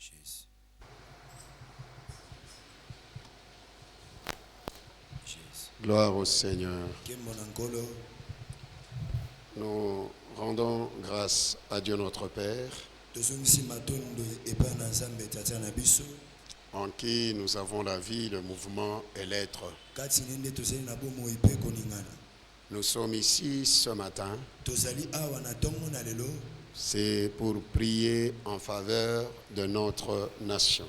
Jésus. Jésus. Gloire au Seigneur. Nous rendons grâce à Dieu notre Père, en qui nous avons la vie, le mouvement et l'être. Nous sommes ici ce matin, c'est pour prier en faveur de notre nation,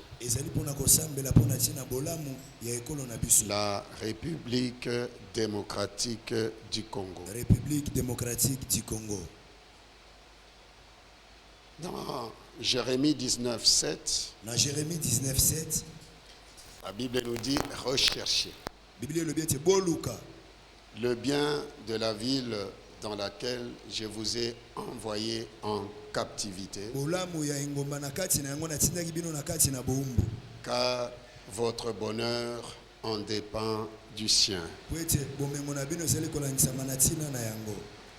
la République démocratique du Congo. République démocratique du Congo. Dans Jérémie 19, 7, Dans Jérémie 19, 7, la Bible nous dit recherchez le le bien de la ville dans laquelle je vous ai envoyé en captivité, car votre bonheur en dépend du sien.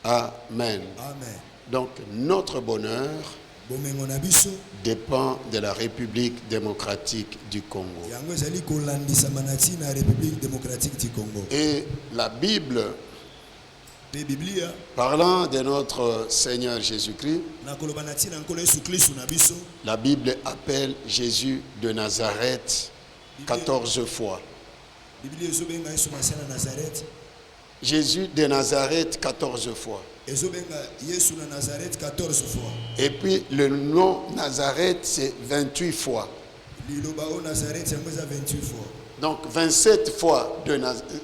Amen. Amen. Donc notre bonheur dépend de la République démocratique du Congo. Et la Bible, parlant de notre Seigneur Jésus-Christ, la Bible appelle Jésus de Nazareth 14 fois. Jésus de Nazareth 14 fois. Et puis le nom Nazareth, c'est 28 fois. Donc 27 fois de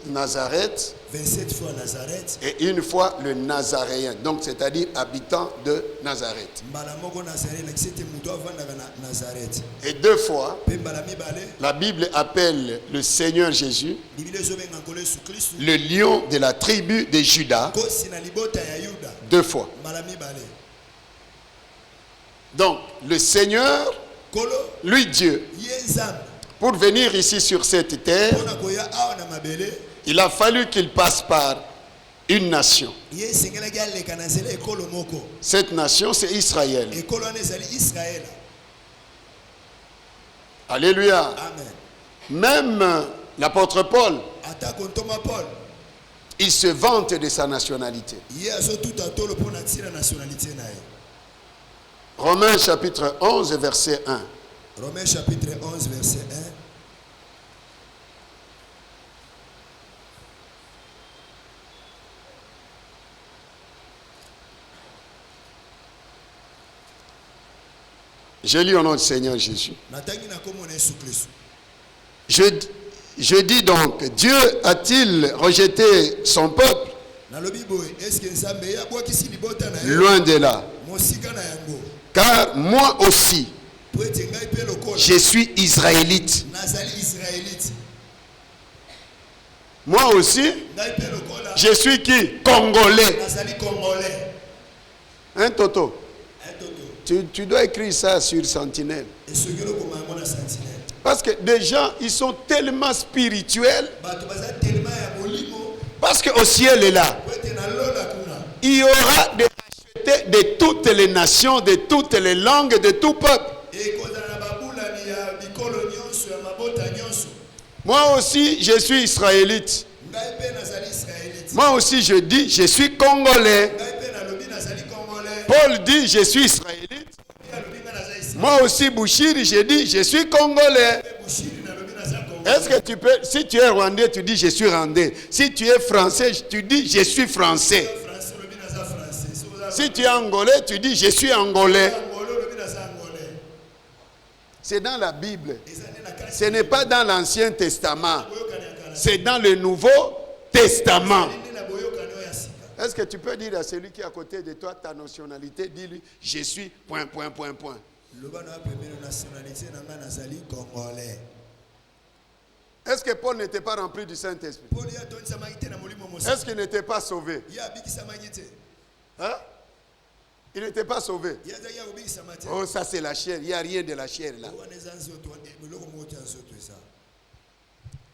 Nazareth. 27 fois Nazareth. Et une fois le Nazaréen. Donc c'est-à-dire habitant de Nazareth. Et deux fois, la Bible appelle le Seigneur Jésus le lion de la tribu de Juda. Deux fois. Donc le Seigneur, lui Dieu, pour venir ici sur cette terre, il a fallu qu'il passe par une nation. Cette nation, c'est Israël. Alléluia. Amen. Même l'apôtre Paul, il se vante de sa nationalité. Romains chapitre 11, verset 1. Romains chapitre 11, verset 1. Je lis au nom du Seigneur Jésus. Je dis donc, Dieu a-t-il rejeté son peuple? Loin de là. Car moi aussi, je suis israélite. Moi aussi, je suis qui? Congolais. Hein, Toto? Tu dois écrire ça sur Sentinelle. Parce que des gens, ils sont tellement spirituels. Parce qu'au ciel est là. Il y aura des rachetés de toutes les nations, de toutes les langues, de tout peuple. Moi aussi, je suis israélite. Moi aussi, je dis, je suis congolais. Paul dit, je suis israélite. Moi aussi, Bouchiri, je dis, je suis congolais. Est-ce que tu peux, si tu es rwandais, tu dis, je suis rwandais. Si tu es français, tu dis, je suis français. Si tu es angolais, tu dis, je suis angolais. C'est dans la Bible. Ce n'est pas dans l'Ancien Testament. C'est dans le Nouveau Testament. Est-ce que tu peux dire à celui qui est à côté de toi ta nationalité? Dis-lui, je suis ... Est-ce que Paul n'était pas rempli du Saint-Esprit? Est-ce qu'il n'était pas sauvé? Hein? Il n'était pas sauvé. Oh, ça c'est la chair. Il n'y a rien de la chair là.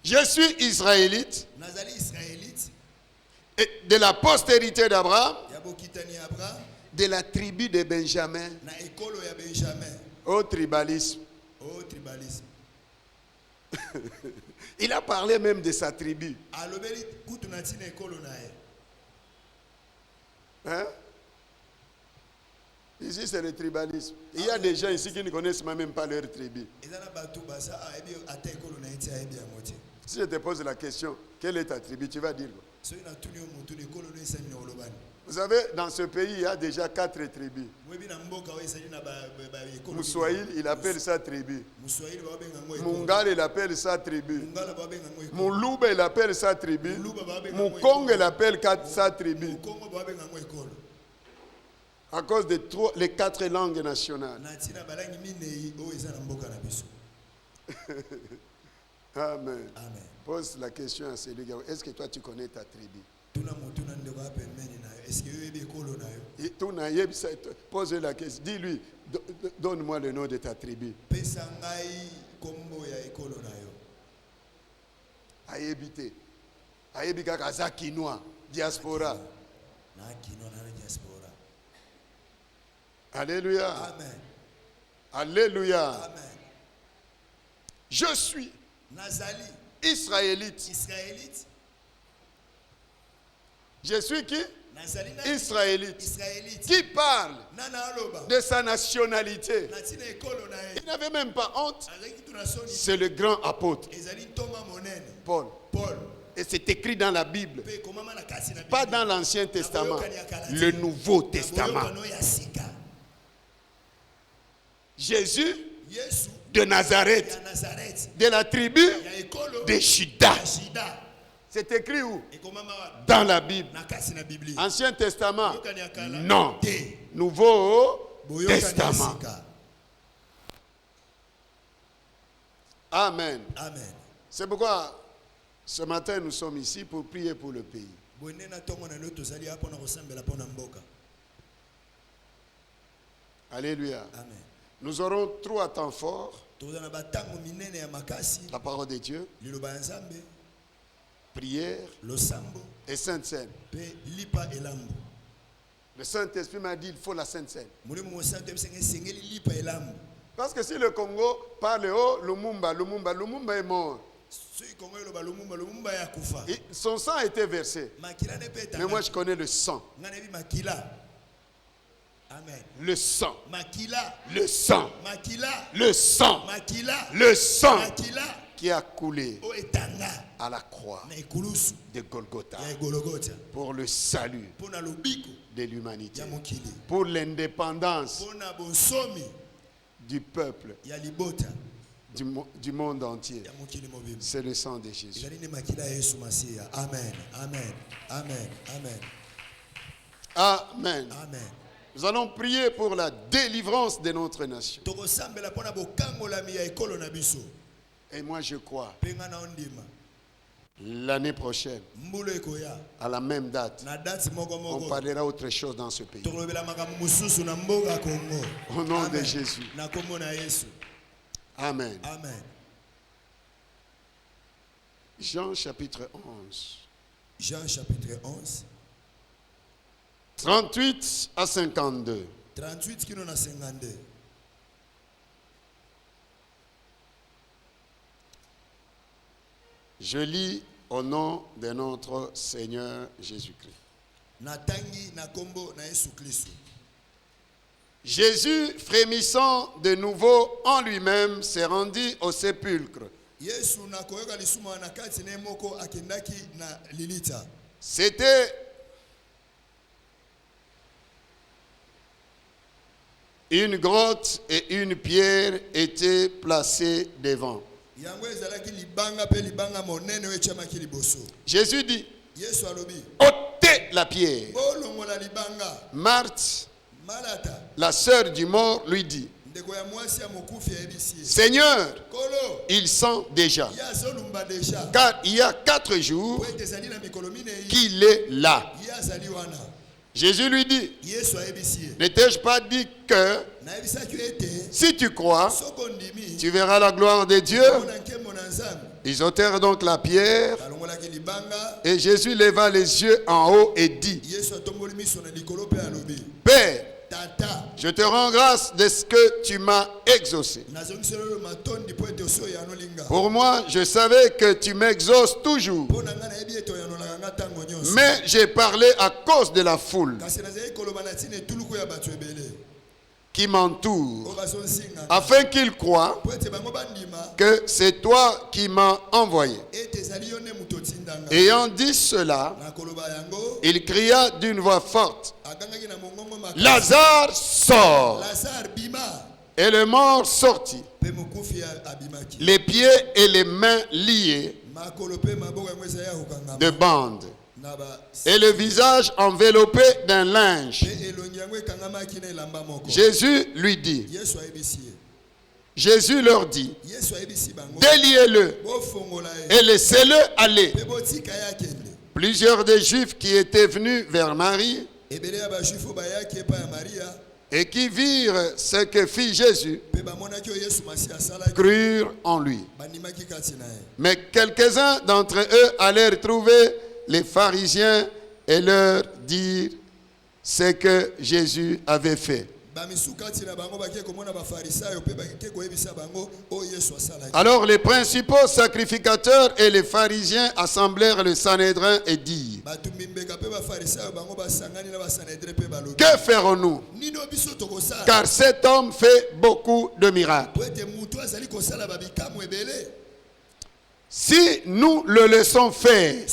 Je suis israélite. Et de la postérité d'Abraham, de la tribu de Benjamin. Au tribalisme. tribalisme. Il a parlé même de sa tribu. Alobeli kutu na tina ekolo na ye. Hein? Ici, c'est le tribalisme. Il y a des gens ici qui ne connaissent même pas leur tribu. Si je te pose la question, quelle est ta tribu, tu vas dire quoi? Vous savez, dans ce pays, il y a déjà 4 tribus. Moussoïl, il appelle ça tribu. Mungal, il appelle ça tribu. Moulouba, il appelle ça tribu. Moukong, il appelle ça tribu. À cause de les 4 langues nationales. Amen. Amen. Pose la question à celui gars. Est-ce que toi tu connais ta tribu? Pose la question. Dis-lui, donne-moi le nom de ta tribu. Aïebité. Aïebika Kazakinois, diaspora. Alléluia. Amen. Alléluia. Amen. Je suis Nazali. Israélite. Israélite. Je suis qui? Nazali. Israélite. Israélite. Qui parle de sa nationalité. Il n'avait même pas honte. C'est le grand apôtre Paul. Et c'est écrit dans la Bible. Pas dans l'Ancien Testament. Le Nouveau Testament. Jésus de Nazareth, de la tribu de Juda. C'est écrit où? Dans la Bible. Ancien Testament? Non. Nouveau Testament. Amen. Amen. C'est pourquoi ce matin nous sommes ici pour prier pour le pays. Alléluia. Amen. Nous aurons 3 temps forts. La parole de Dieu, prière et Sainte Seine. Le Saint-Esprit m'a dit qu'il faut la Sainte Seine. Parce que si le Congo parle, oh, Lumumba est mort. Et son sang a été versé. Mais moi je connais le sang. Amen. Le sang. Makila. Le sang. Makila. Le sang. Makila. Le sang Makila. qui a coulé O etanga. à la croix de Golgotha pour le salut de l'humanité, pour l'indépendance du peuple, du monde entier. C'est le sang de Jésus. Amen. Amen. Amen. Amen. Amen. Amen. Nous allons prier pour la délivrance de notre nation. Et moi je crois, l'année prochaine, à la même date, on parlera autre chose dans ce pays. Au nom de Jésus. Amen. Amen. Jean chapitre 11. Jean chapitre 11. 38 à 52. 38 kilo na 52. Je lis au nom de notre Seigneur Jésus-Christ. Natangi na kombo na Yesu Kristo. Jésus, frémissant de nouveau en lui-même, s'est rendu au sépulcre. Yesu na koyoka lisuma na kati na moko akendaki na lilita. C'était une grotte et une pierre étaient placées devant. Jésus dit, ôtez la pierre. Marthe, la sœur du mort, lui dit, Seigneur, il sent déjà, car il y a 4 jours qu'il est là. Jésus lui dit, ne t'ai-je pas dit que si tu crois, tu verras la gloire de Dieu? Ils ôtèrent donc la pierre et Jésus leva les yeux en haut et dit, Père, Je te rends grâce de ce que tu m'as exaucé. Pour moi, je savais que tu m'exauces toujours. Mais j'ai parlé à cause de la foule qui m'entoure, afin qu'ils croient que c'est toi qui m'as envoyé. Ayant dit cela, il cria d'une voix forte, Lazare sort. Et le mort sortit, les pieds et les mains liés de bandes, et le visage enveloppé d'un linge. Jésus leur dit, déliez-le et laissez-le aller. Plusieurs des Juifs qui étaient venus vers Marie et qui virent ce que fit Jésus crurent en lui. Mais quelques-uns d'entre eux allèrent trouver les pharisiens et leur dire ce que Jésus avait fait. Alors les principaux sacrificateurs et les pharisiens assemblèrent le Sanhédrin et dirent, que ferons-nous? Car cet homme fait beaucoup de miracles. Si nous le laissons faire,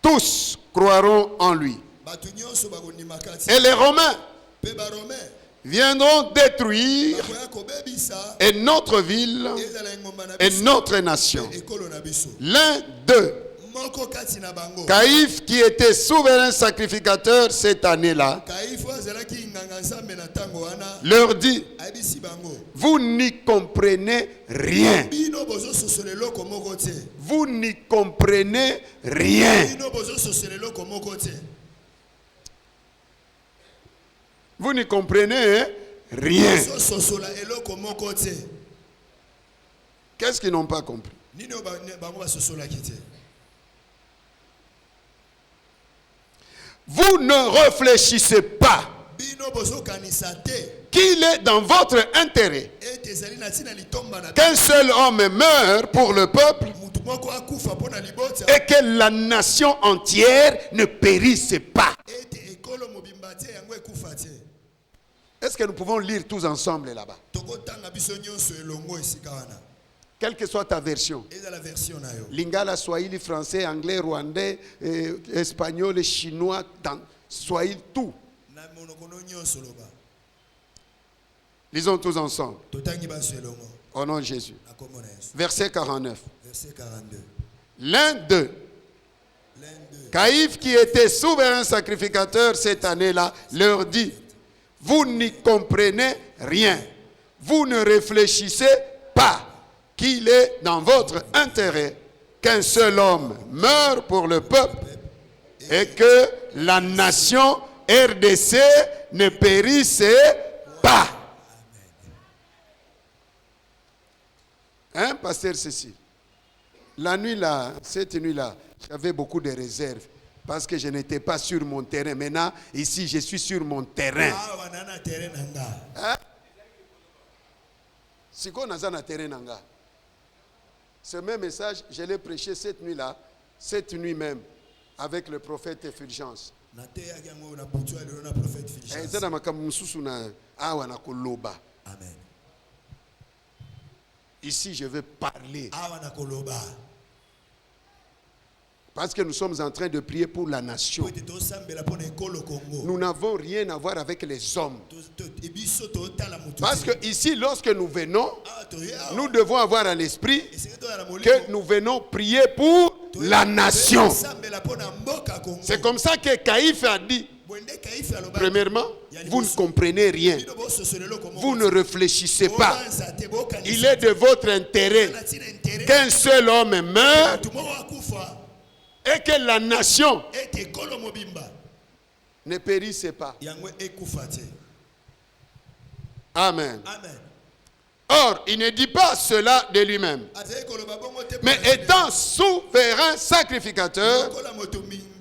tous croiront en lui. Et les Romains viendront détruire et notre ville et notre nation. L'un d'eux, Caïphe, qui était souverain sacrificateur cette année-là, leur dit, vous n'y comprenez rien. Vous n'y comprenez rien. Vous n'y comprenez rien. Qu'est-ce qu'ils n'ont pas compris? Vous ne réfléchissez pas qu'il est dans votre intérêt qu'un seul homme meure pour le peuple et que la nation entière ne périsse pas. Est-ce que nous pouvons lire tous ensemble là-bas? Quelle que soit ta version, Lingala, Swahili, français, anglais, rwandais, espagnol, chinois, Swahili, tout. Lisons tous ensemble. Au nom de Jésus. Verset 49. L'un d'eux, Caïphe, qui était souverain sacrificateur cette année-là, leur dit, vous n'y comprenez rien. Vous ne réfléchissez pas qu'il est dans votre intérêt qu'un seul homme meure pour le peuple et que la nation RDC ne périsse pas. Hein, pasteur Cécile? La nuit là, cette nuit-là, j'avais beaucoup de réserves parce que je n'étais pas sur mon terrain. Maintenant, ici, je suis sur mon terrain. Hein? Si on a un terrain nanga. Ce même message, je l'ai prêché cette nuit-là, cette nuit même, avec le prophète Fulgence. Amen. Ici, je veux parler. Parce que nous sommes en train de prier pour la nation. Nous n'avons rien à voir avec les hommes. Parce que ici, lorsque nous venons, nous devons avoir à l'esprit que nous venons prier pour la nation. C'est comme ça que Caïphe a dit. Premièrement, vous ne comprenez rien. Vous ne réfléchissez pas. Il est de votre intérêt qu'un seul homme meure et que la nation ne périsse pas. Amen. Or, il ne dit pas cela de lui-même. Mais étant souverain sacrificateur,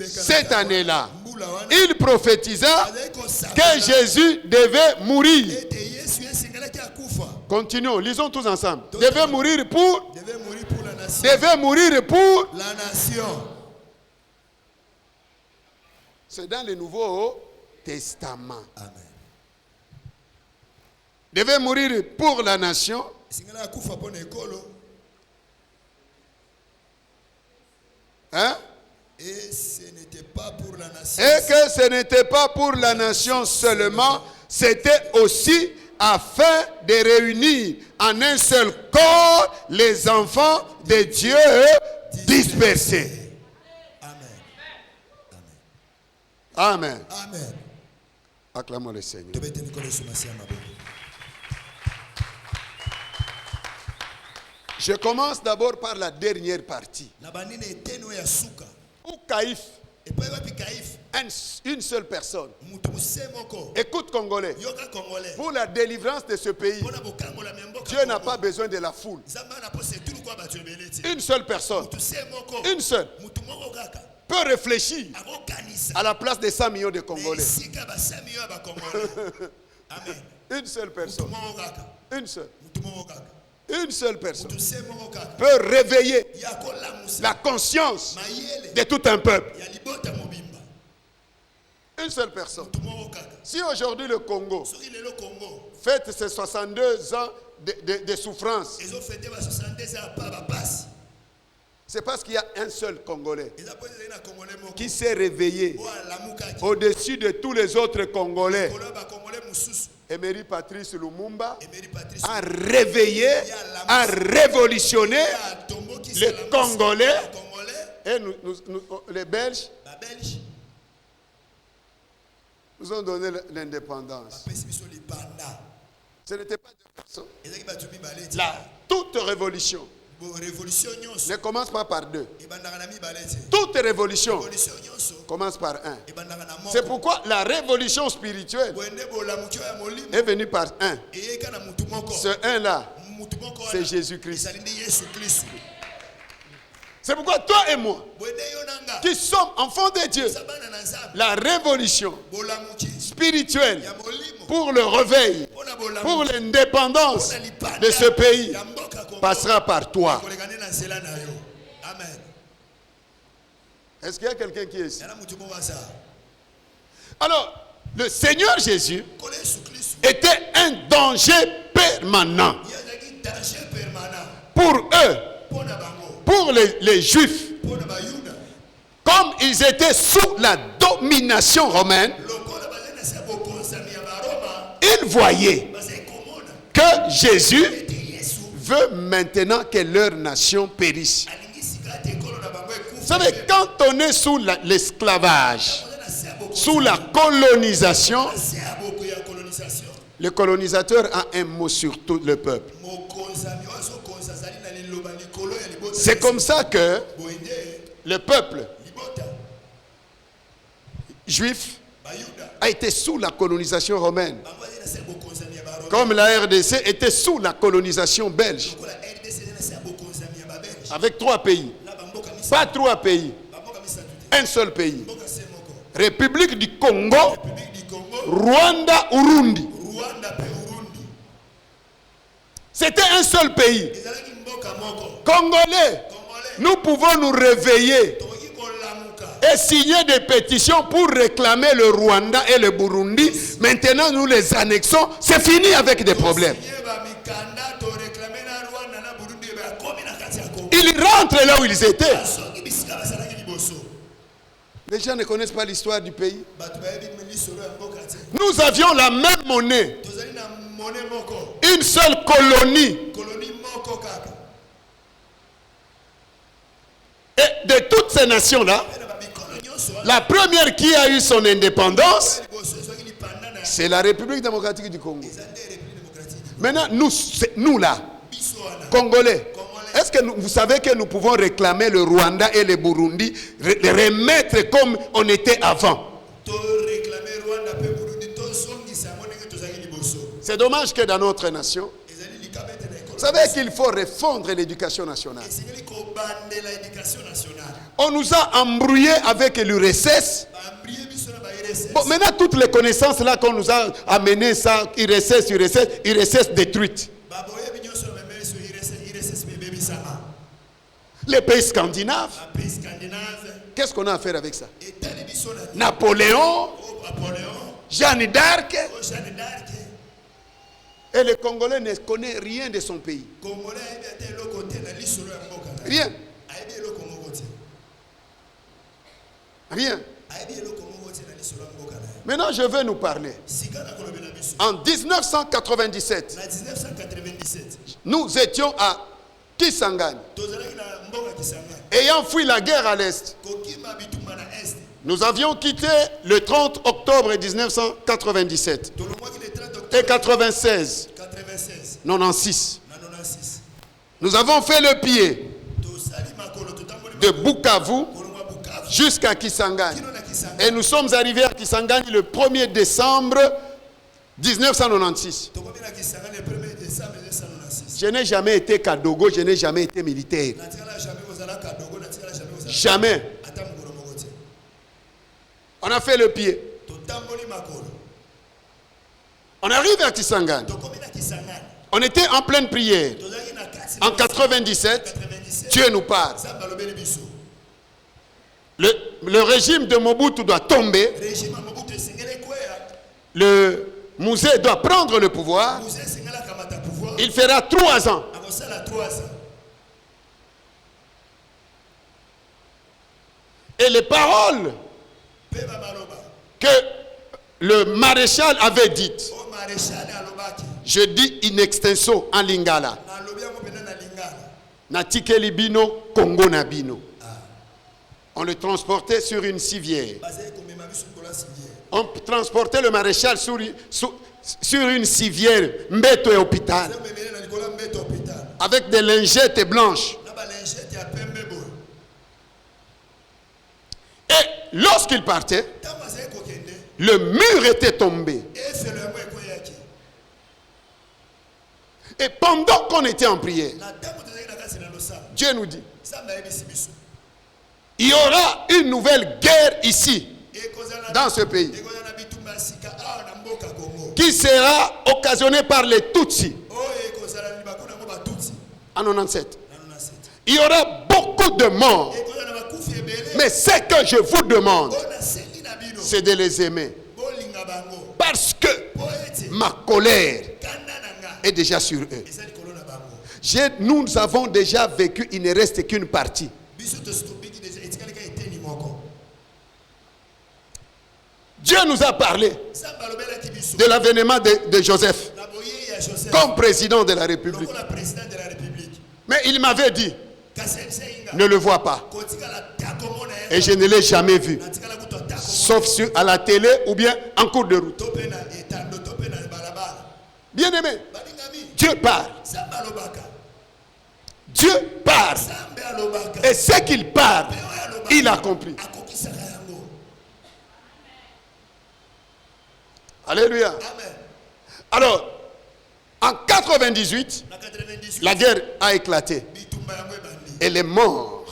cette année-là, il prophétisa que Jésus devait mourir. Continuons, lisons tous ensemble. Devait mourir pour la nation. C'est dans le Nouveau Testament. Amen. Devait mourir pour la nation. Hein? Et ce n'était pas pour la nation. Et que ce n'était pas pour la nation seulement, c'était aussi afin de réunir en un seul corps les enfants de Dieu dispersés. Amen. Amen. Amen. Acclamons le Seigneur. Je commence d'abord par la dernière partie. Où Caïphe, une seule personne. Écoute Congolais, pour la délivrance de ce pays, Dieu n'a pas besoin de la foule. Une seule personne, une seule, peut réfléchir à la place de 100 millions de Congolais. Une seule personne, une seule personne peut réveiller la conscience de tout un peuple. Une seule personne. Si aujourd'hui le Congo fête ses 62 ans de souffrance, c'est parce qu'il y a un seul Congolais qui s'est réveillé au-dessus de tous les autres Congolais. Emery Patrice Lumumba a réveillé, a révolutionné les Congolais et les Belges nous ont donné l'indépendance. Ce n'était pas deux personnes. Toute révolution ne commence pas par deux. Toute révolution commence par un. C'est pourquoi la révolution spirituelle est venue par un. Ce un-là, c'est Jésus-Christ. C'est pourquoi toi et moi, qui sommes enfants de Dieu, la révolution spirituelle pour le réveil, pour l'indépendance de ce pays, passera par toi. Est-ce qu'il y a quelqu'un qui est ici? Alors, le Seigneur Jésus était un danger permanent pour eux, pour les Juifs. Comme ils étaient sous la domination romaine, ils voyaient que Jésus veut maintenant que leur nation périsse. Vous savez, quand on est sous l'esclavage, sous la colonisation, le colonisateur a un mot sur tout le peuple. C'est comme ça que le peuple juif a été sous la colonisation romaine. Comme la RDC était sous la colonisation belge. Avec 3 pays. Pas 3 pays. Un seul pays. République du Congo, Rwanda, Urundi. C'était un seul pays. Congolais, nous pouvons nous réveiller et signer des pétitions pour réclamer le Rwanda et le Burundi. Maintenant, nous les annexons. C'est fini avec des problèmes. Ils rentrent là où ils étaient. Les gens ne connaissent pas l'histoire du pays. Nous avions la même monnaie. Une seule colonie. Et de toutes ces nations-là, la première qui a eu son indépendance, c'est la République démocratique du Congo. Maintenant, nous là, Congolais, est-ce que vous savez que nous pouvons réclamer le Rwanda et le Burundi, les remettre comme on était avant? C'est dommage que dans notre nation, Vous savez qu'il faut refondre l'éducation nationale. On nous a embrouillés avec l'URSS. Bon, maintenant, toutes les connaissances là qu'on nous a amenées, ça, URSS détruite. Les pays scandinaves. Qu'est-ce qu'on a à faire avec ça? Napoléon, Jeanne d'Arc. Et le Congolais ne connaît rien de son pays. Rien. Rien. Maintenant, je vais nous parler. En 1997, nous étions à Kisangani, ayant fui la guerre à l'Est. Nous avions quitté le 30 octobre 1997 et 96, 96. Nous avons fait le pied de Bukavu jusqu'à Kisangani. Et nous sommes arrivés à Kisangani le 1er décembre 1996. Je n'ai jamais été Kadogo, je n'ai jamais été militaire. Jamais. On a fait le pied. On arrive à Kisangani. On était en pleine prière. En 97, Dieu nous parle. Le régime de Mobutu doit tomber. Le musée doit prendre le pouvoir. Il fera 3 ans. Et les paroles que le maréchal avait dites, je dis in extenso en lingala. Natikeli bino, Congo nabino. On le transportait sur une civière. On transportait le maréchal sur une civière, Mbeto et hôpital, avec des lingettes blanches. Et lorsqu'il partait, le mur était tombé. Et pendant qu'on était en prière, Dieu nous dit, il y aura une nouvelle guerre ici, dans ce pays, qui sera occasionnée par les Tutsis. En 97. Il y aura beaucoup de morts. Mais ce que je vous demande, c'est de les aimer. Parce que ma colère est déjà sur eux. Nous avons déjà vécu, il ne reste qu'une partie. Dieu nous a parlé de l'avènement de Joseph comme président de la République. Mais il m'avait dit, ne le vois pas. Et je ne l'ai jamais vu. Sauf à la télé ou bien en cours de route. Bien aimé, Dieu parle. Dieu parle. Et ce qu'il parle, il accomplit. Alléluia. Alors, en 98, la guerre a éclaté. Et les morts.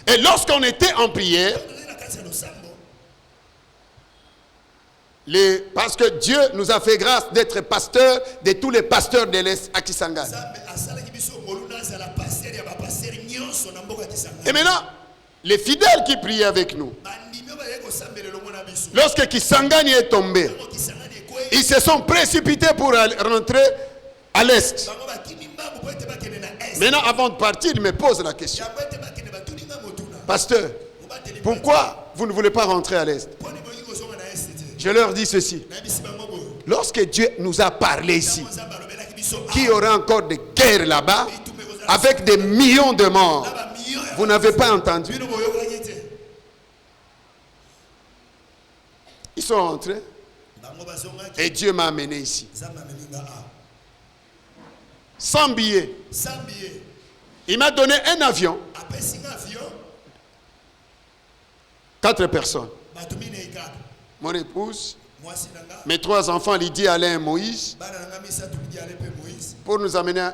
Et lorsqu'on était en prière, parce que Dieu nous a fait grâce d'être pasteurs de tous les pasteurs de l'Est à Kisangani. Et maintenant, les fidèles qui priaient avec nous, lorsque Kisangani est tombé, ils se sont précipités pour rentrer à l'Est. Maintenant, avant de partir, ils me posent la question. Pasteur, pourquoi vous ne voulez pas rentrer à l'Est? Je leur dis ceci. Lorsque Dieu nous a parlé ici, qu'il y aura encore des guerres là-bas, avec des millions de morts, vous n'avez pas entendu? Ils sont rentrés. Et Dieu m'a amené ici. Sans billets. Il m'a donné un avion. 4 personnes. Mon épouse, mes 3 enfants, Lydie, Alain et Moïse, pour nous amener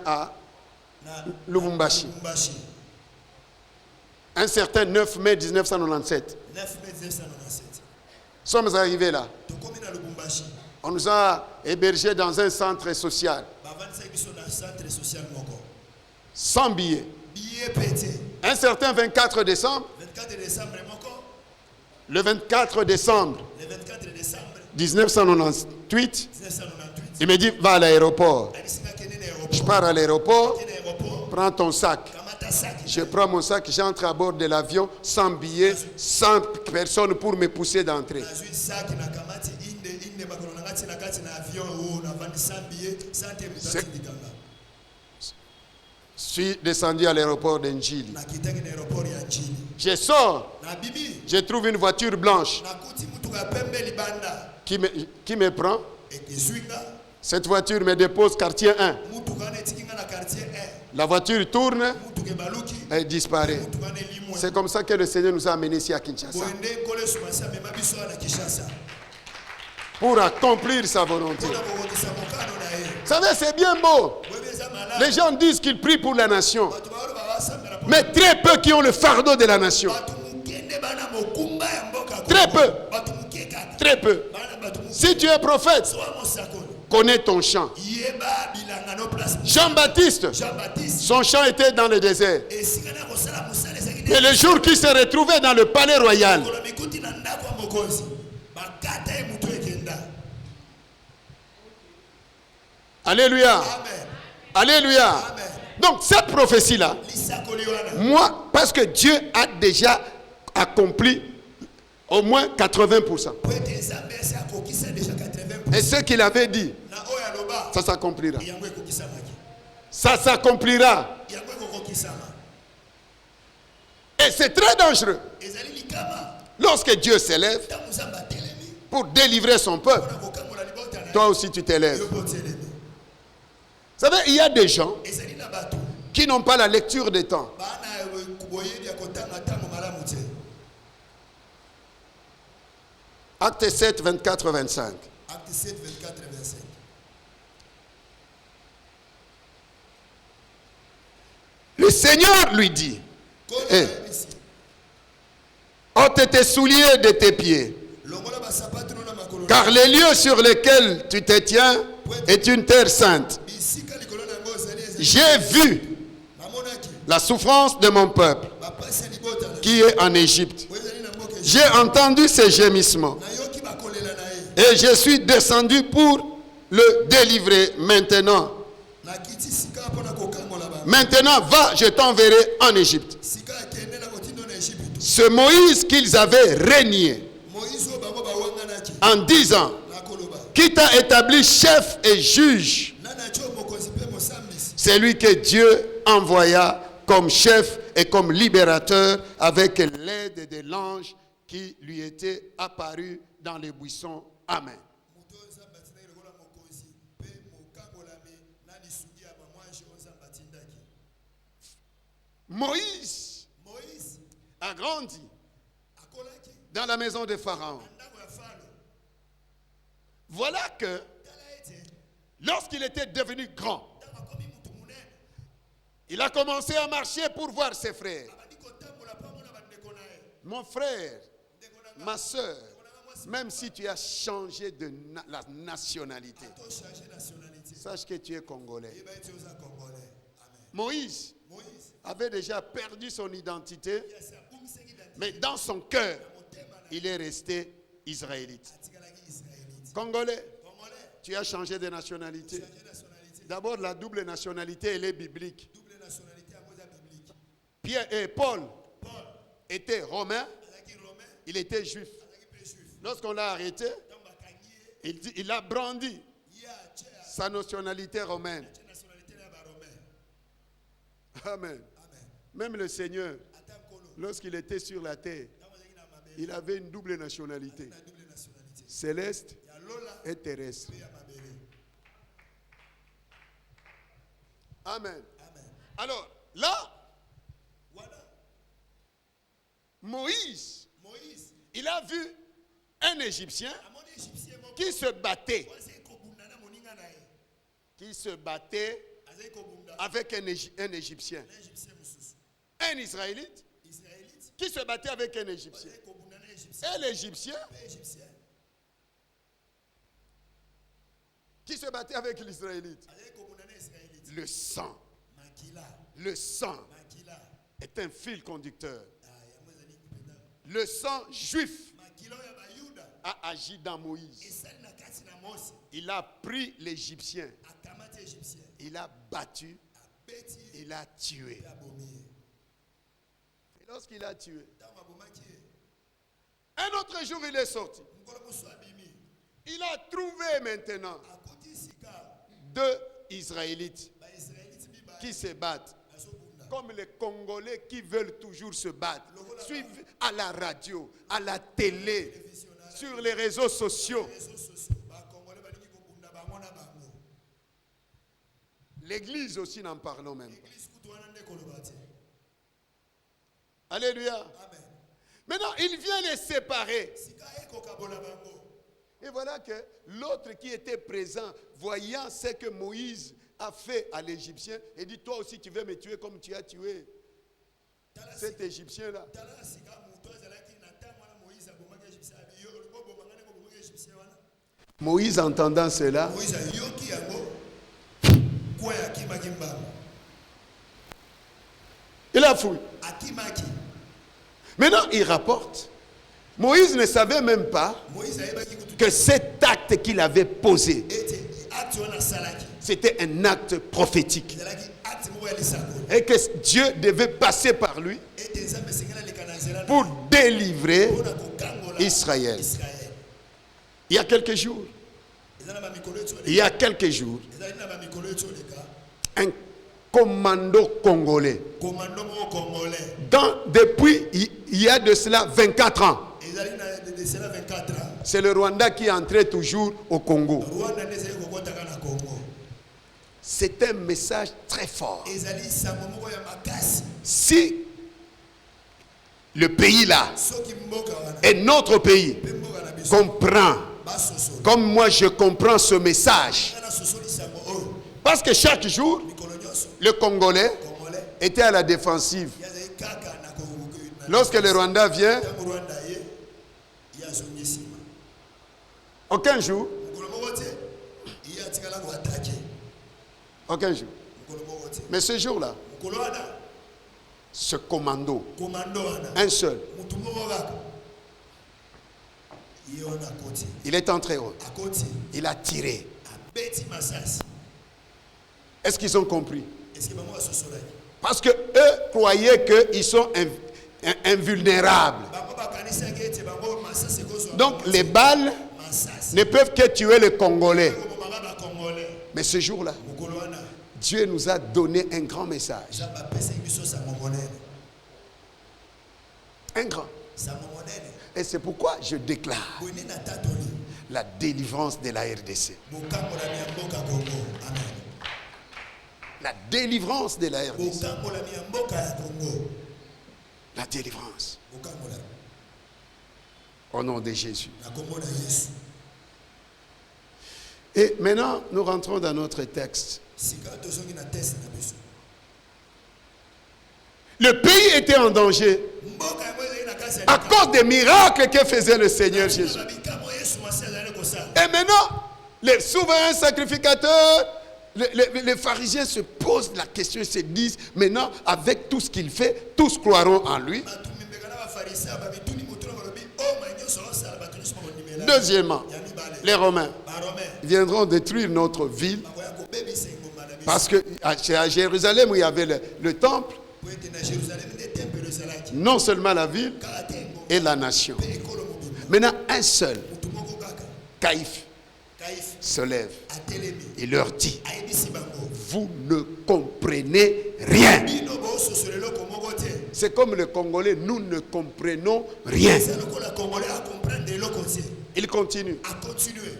Lubumbashi. Un certain 9 mai 1997. 9 mai 1997. Sommes arrivés là. On nous a hébergés dans un centre social. Sans billets. Un certain 24 décembre. Le 24 décembre 1998, il me dit, va à l'aéroport. Je pars à l'aéroport, prends ton sac. Je prends mon sac, j'entre à bord de l'avion, sans billets, sans personne pour me pousser d'entrer. Je suis descendu à l'aéroport d'Njili. Je sors, je trouve une voiture blanche qui me prend. Cette voiture me dépose quartier 1. La voiture tourne et disparaît. C'est comme ça que le Seigneur nous a amenés ici à Kinshasa. Pour accomplir sa volonté. Vous savez, c'est bien beau. Les gens disent qu'ils prient pour la nation. Mais très peu qui ont le fardeau de la nation. Très peu. Très peu. Si tu es prophète, connais ton chant. Jean-Baptiste, son chant était dans le désert. Et le jour qu'il s'est retrouvé dans le palais royal, alléluia. Amen. Alléluia. Amen. Donc cette prophétie-là, moi, parce que Dieu a déjà accompli au moins 80%. Et ce qu'il avait dit, ça s'accomplira. Ça s'accomplira. Et c'est très dangereux. Lorsque Dieu s'élève pour délivrer son peuple, toi aussi tu t'élèves. Vous savez, il y a des gens qui n'ont pas la lecture des temps. Acte 7, 24, 25. Acte 7, 24 et 25. Le Seigneur lui dit, ôte tes souliers de tes pieds, car les lieux sur lesquels tu te tiens est une terre sainte. J'ai vu la souffrance de mon peuple qui est en Égypte. J'ai entendu ses gémissements et je suis descendu pour le délivrer maintenant. Maintenant, va, je t'enverrai en Égypte. Ce Moïse qu'ils avaient régné en 10 ans, qui t'a établi chef et juge, c'est lui que Dieu envoya comme chef et comme libérateur avec l'aide de l'ange qui lui était apparu dans les buissons. Amen. Moïse a grandi dans la maison de Pharaon. Voilà que lorsqu'il était devenu grand, il a commencé à marcher pour voir ses frères. Mon frère, ma soeur, même si tu as changé de la nationalité, sache que tu es congolais. Moïse avait déjà perdu son identité, mais dans son cœur, il est resté israélite. Congolais, tu as changé de nationalité. D'abord, la double nationalité, elle est biblique. Pierre et Paul étaient romains, il était juif. Lorsqu'on l'a arrêté, il a brandi sa nationalité romaine. Amen. Même le Seigneur, lorsqu'il était sur la terre, il avait une double nationalité. Céleste et terrestre. Amen. Alors, là, Moïse, il a vu un Égyptien qui se battait avec un Égyptien. Un Israélite qui se battait avec un Égyptien. Et l'Égyptien qui se battait avec l'Israélite. Le sang. Le sang est un fil conducteur. Le sang juif a agi dans Moïse. Il a pris l'Égyptien. Il a battu. Il a tué. Et lorsqu'il a tué, un autre jour il est sorti. Il a trouvé maintenant 2 Israélites qui se battent. Comme les Congolais qui veulent toujours se battre. Suivent à la radio, à la télé, sur les réseaux sociaux. L'église aussi, n'en parlons même pas. Alléluia. Maintenant, il vient les séparer. Et voilà que l'autre qui était présent, voyant ce que Moïse a fait à l'Égyptien, et dit, toi aussi tu veux me tuer comme tu as tué cet Égyptien-là. Moïse, entendant cela, il a fui. Maintenant, il rapporte. Moïse ne savait même pas que cet acte qu'il avait posé, c'était un acte prophétique. Et que Dieu devait passer par lui pour délivrer Israël. Il y a quelques jours, un commando congolais, depuis il y a de cela 24 ans, c'est le Rwanda qui entrait toujours au Congo. C'est un message très fort. Si le pays là et notre pays comprend, comme moi je comprends ce message, parce que chaque jour le Congolais était à la défensive. Lorsque le Rwanda vient, aucun jour, mais ce jour-là, ce commando, un seul, il est entré haut. Il a tiré. Est-ce qu'ils ont compris? Parce que eux croyaient qu'ils sont invulnérables. Donc les balles ne peuvent que tuer les Congolais. Mais ce jour-là, Dieu nous a donné un grand message. Un grand. Et c'est pourquoi je déclare la délivrance de la RDC. La délivrance de la RDC. La délivrance. Au nom de Jésus. Et maintenant, nous rentrons dans notre texte. Le pays était en danger à cause des miracles que faisait le Seigneur Jésus. Et maintenant, les souverains sacrificateurs, les pharisiens se posent la question et se disent, maintenant, avec tout ce qu'il fait, tous croiront en lui. Deuxièmement, les Romains viendront détruire notre ville parce que à Jérusalem où il y avait le temple, non seulement la ville et la nation. Maintenant, un seul, Caïphe, se lève et leur dit, vous ne comprenez rien. C'est comme le Congolais, nous ne comprenons rien. Il continue.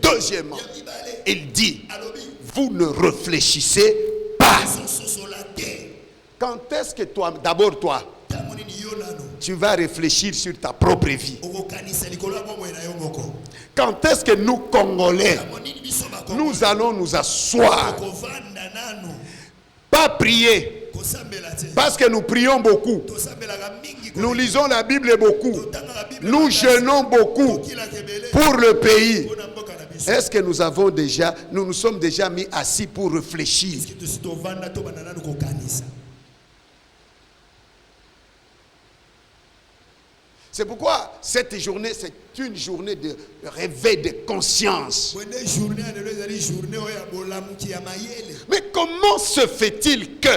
Deuxièmement, il dit, vous ne réfléchissez pas. Quand est-ce que toi, d'abord toi, tu vas réfléchir sur ta propre vie? Quand est-ce que nous, Congolais, nous allons nous asseoir Pas prier. Parce que nous prions beaucoup. Nous lisons la Bible beaucoup. Nous jeûnons beaucoup pour le pays. Est-ce que nous nous sommes déjà mis assis pour réfléchir? C'est pourquoi cette journée, c'est une journée de réveil de conscience. Mais comment se fait-il que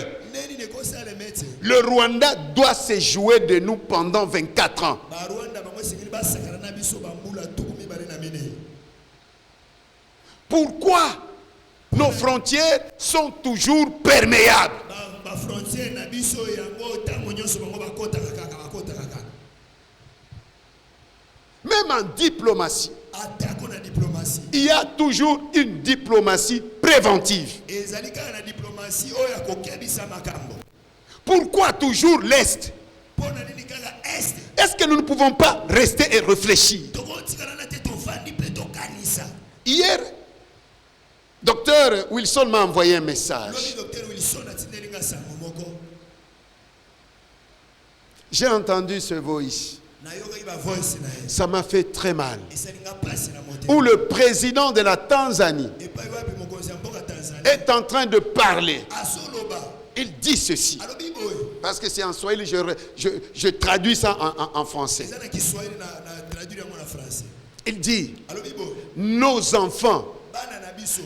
le Rwanda doit se jouer de nous pendant 24 ans? Pourquoi nos frontières sont toujours perméables? Même en diplomatie, il y a toujours une diplomatie préventive. Pourquoi toujours l'Est? Est-ce que nous ne pouvons pas rester et réfléchir? Hier, Docteur Wilson m'a envoyé un message. J'ai entendu ce voice. Ça m'a fait très mal. Où le président de la Tanzanie est en train de parler. Il dit ceci. Parce que c'est en Swahili, je traduis ça en français. Il dit, nos enfants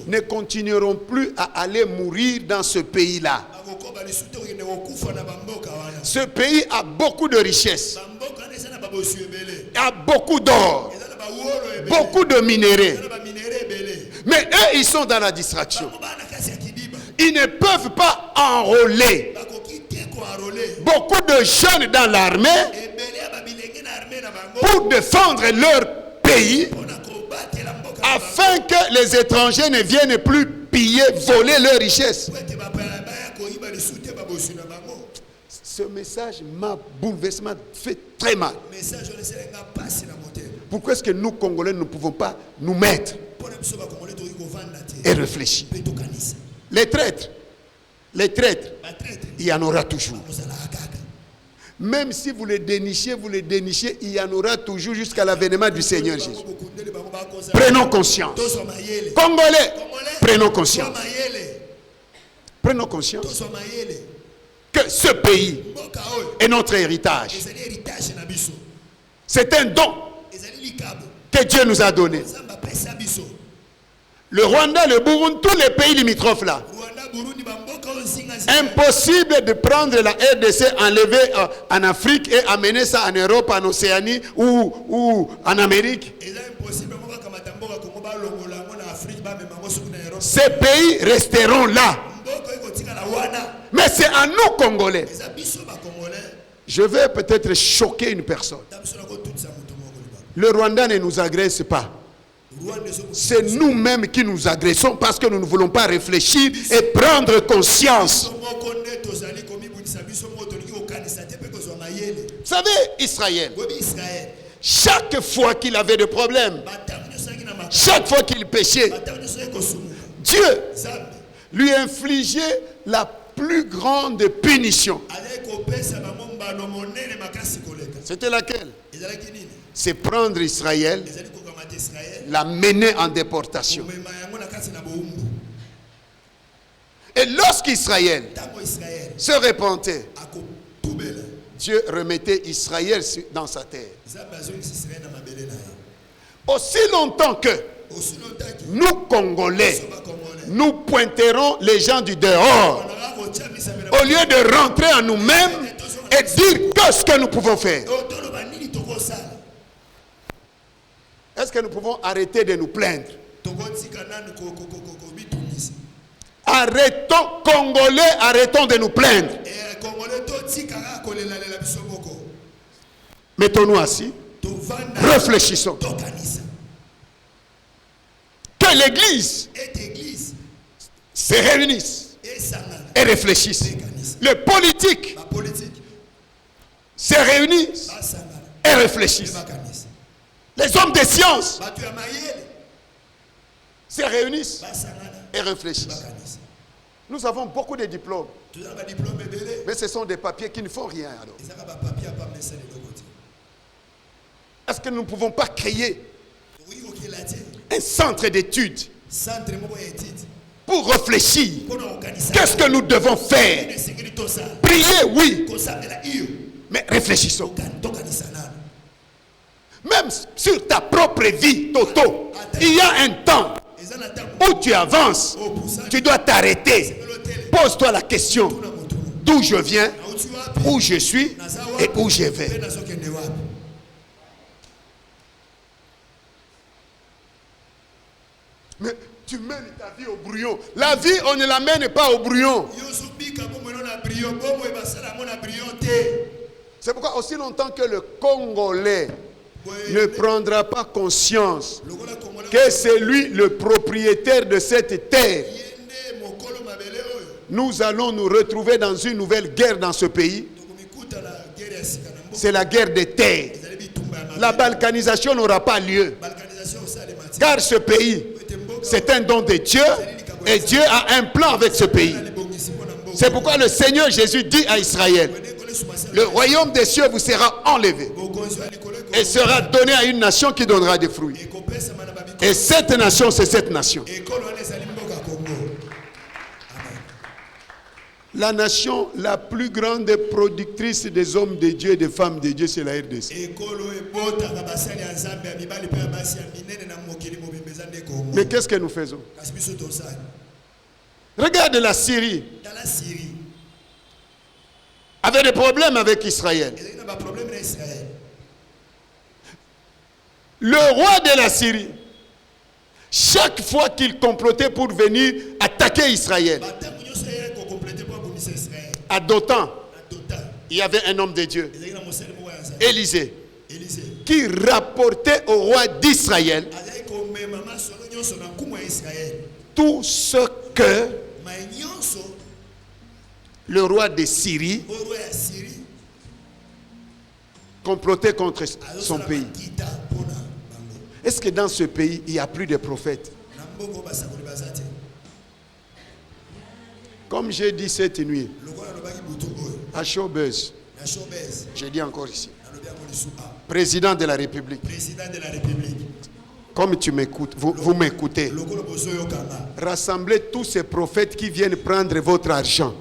ne continueront plus à aller mourir dans ce pays-là. Ce pays a beaucoup de richesses, a beaucoup d'or, beaucoup de minéraux. Mais eux, ils sont dans la distraction. Ils ne peuvent pas enrôler beaucoup de jeunes dans l'armée pour défendre leur pays, afin que les étrangers ne viennent plus piller, voler leurs richesses. Ce message m'a bouleversé, m'a fait très mal. Pourquoi est-ce que nous, Congolais, ne pouvons pas nous mettre et réfléchir? Les traîtres, il y en aura toujours. Même si vous les dénichez, il y en aura toujours jusqu'à l'avènement du Seigneur Jésus. Prenons conscience. Congolais, prenons conscience. Prenons conscience que ce pays est notre héritage. C'est un don que Dieu nous a donné. Le Rwanda, le Burundi, tous les pays limitrophes là. Impossible de prendre la RDC, enlever en Afrique et amener ça en Europe, en Océanie ou en Amérique. Ces pays resteront là. Mais c'est à nous, Congolais. Je vais peut-être choquer une personne. Le Rwanda ne nous agresse pas. C'est nous-mêmes qui nous agressons parce que nous ne voulons pas réfléchir et prendre conscience. Vous savez, Israël, chaque fois qu'il avait des problèmes, chaque fois qu'il péchait, Dieu lui infligeait la plus grande punition. C'était laquelle? C'est prendre Israël, la mener en déportation. Et lorsqu'Israël se repentait, Dieu remettait Israël dans sa terre. Aussi longtemps que nous, Congolais, nous pointerons les gens du dehors, au lieu de rentrer en nous-mêmes et dire qu'est-ce que nous pouvons faire. Est-ce que nous pouvons arrêter de nous plaindre? Arrêtons, Congolais, arrêtons de nous plaindre. Mettons-nous assis, réfléchissons. Que l'Église se réunisse et réfléchisse. Les politiques se réunissent et réfléchissent. Les hommes de science se réunissent et réfléchissent. Nous avons beaucoup de diplômes. Toza ba diplôme ebele. Mais ce sont des papiers qui ne font rien alors. Ezaka ba papier pa mesa le lokote. Est-ce que nous ne pouvons pas créer Oui, OK la tie. un centre d'études Centre moko ya étude. pour réfléchir? Pour organiser. Qu'est-ce que nous devons faire? Prier, oui. Mais réfléchissons. Même sur ta propre vie, Toto, il y a un temps où tu avances. Tu dois t'arrêter. Pose-toi la question. D'où je viens, où je suis et où je vais. Mais tu mènes ta vie au brouillon. La vie, on ne la mène pas au brouillon. C'est pourquoi aussi longtemps que le Congolais ne prendra pas conscience que c'est lui le propriétaire de cette terre, nous allons nous retrouver dans une nouvelle guerre dans ce pays. C'est la guerre des terres. La balkanisation n'aura pas lieu. Car ce pays, c'est un don de Dieu et Dieu a un plan avec ce pays. C'est pourquoi le Seigneur Jésus dit à Israël, le royaume des cieux vous sera enlevé et sera donné à une nation qui donnera des fruits. Et cette nation, c'est cette nation. La nation la plus grande productrice des hommes de Dieu et des femmes de Dieu, c'est la RDC. Mais qu'est-ce que nous faisons? Regarde la Syrie. Avait des problèmes avec Israël. Le roi de la Syrie, chaque fois qu'il complotait pour venir attaquer Israël, à Dothan, il y avait un homme de Dieu, Élisée, qui rapportait au roi d'Israël tout ce que le roi de Syrie complotait contre son pays. Est-ce que dans ce pays, il n'y a plus de prophètes? Comme j'ai dit cette nuit, à Showbuzz, j'ai dit encore ici, président de la République, comme tu m'écoutes, vous m'écoutez, rassemblez tous ces prophètes qui viennent prendre votre argent.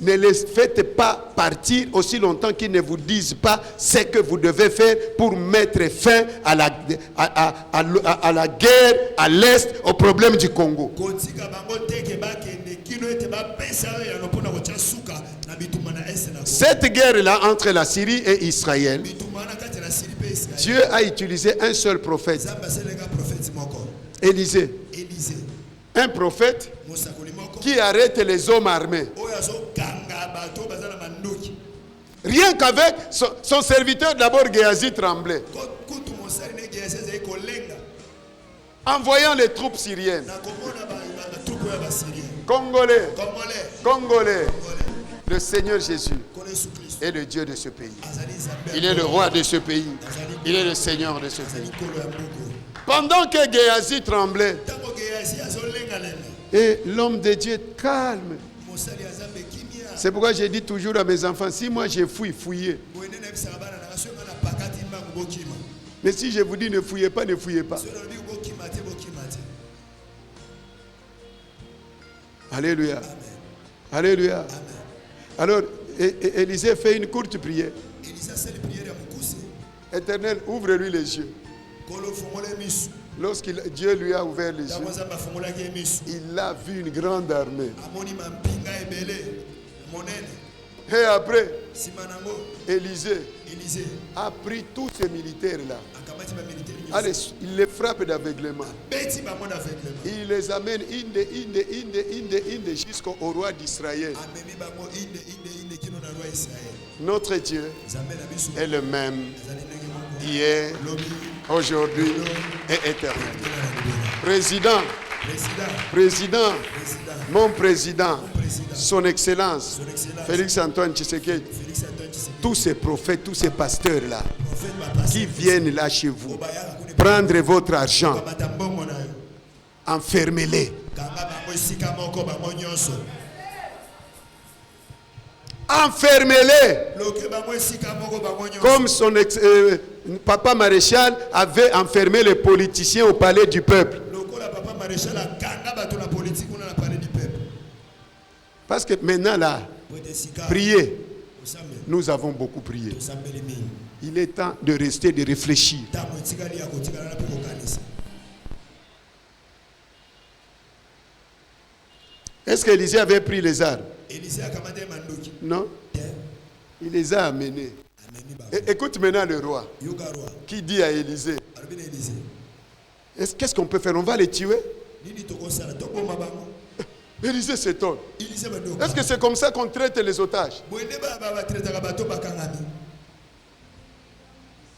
Ne les faites pas partir aussi longtemps qu'ils ne vous disent pas ce que vous devez faire pour mettre fin à la guerre à l'Est, au problème du Congo. Cette guerre-là entre la Syrie et Israël, Dieu a utilisé un seul prophète, Élisée. Un prophète qui arrête les hommes armés. Rien qu'avec son serviteur d'abord, Géasi tremblait. En voyant les troupes syriennes. Congolais. Le Seigneur Jésus est le Dieu de ce pays. Il est le roi de ce pays. Il est le Seigneur de ce pays. Pendant que Géasi tremblait, et l'homme de Dieu calme. C'est pourquoi je dis toujours à mes enfants, si moi je fouille, fouillez. Mais si je vous dis ne fouillez pas, ne fouillez pas. Alléluia. Alléluia. Alors, Élisée fait une courte prière. Éternel, ouvre-lui les yeux. Lorsque Dieu lui a ouvert les yeux, il a vu une grande armée. Et après, Élisée a pris tous ces militaires-là. Allez, il les frappe d'aveuglement. Il les amène jusqu'au roi d'Israël. Notre Dieu est le même hier, aujourd'hui et éternel. Président, mon président, son excellence, Félix Antoine Tshisekedi, tous ces prophètes, tous ces pasteurs-là, qui viennent là chez vous, prendre votre argent, Enfermez-les. Enfermez-les. Comme son papa maréchal avait enfermé les politiciens au palais du peuple. Parce que maintenant là, priez. Nous avons beaucoup prié. Il est temps de rester, de réfléchir. Est-ce qu'Élisée avait pris les armes? Non. Il les a amenés. Écoute maintenant le roi qui dit à Élisée, qu'est-ce qu'on peut faire? On va les tuer? Élisée s'étonne. Est-ce que c'est comme ça qu'on traite les otages?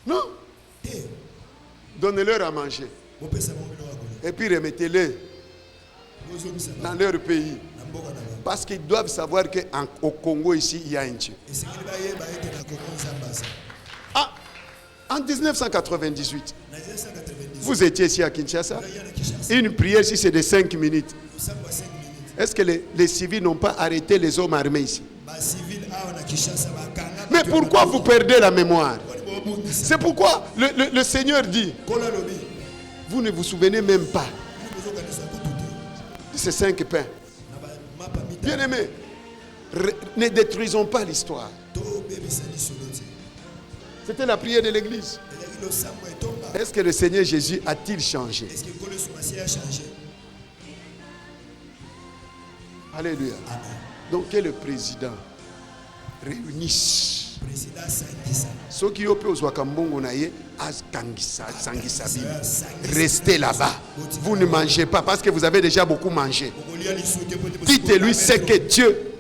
Non. Donnez-leur à manger. Et puis remettez-les dans leur pays. Parce qu'ils doivent savoir qu'au Congo ici, il y a un Dieu. Ah, en 1998, vous étiez ici à Kinshasa. Une prière ici, c'est de 5 minutes. Est-ce que les civils n'ont pas arrêté les hommes armés ici? Mais pourquoi vous perdez la mémoire? C'est pourquoi le Seigneur dit, vous ne vous souvenez même pas de ces 5 pains. Bien-aimés, ne détruisons pas l'histoire. C'était la prière de l'église. Est-ce que le Seigneur Jésus a-t-il changé? Alléluia. Donc que le président réunisse ceux qui ont pu aux Wakambongo naye restez là-bas. Vous ne mangez pas parce que vous avez déjà beaucoup mangé. Dites-lui ce que Dieu,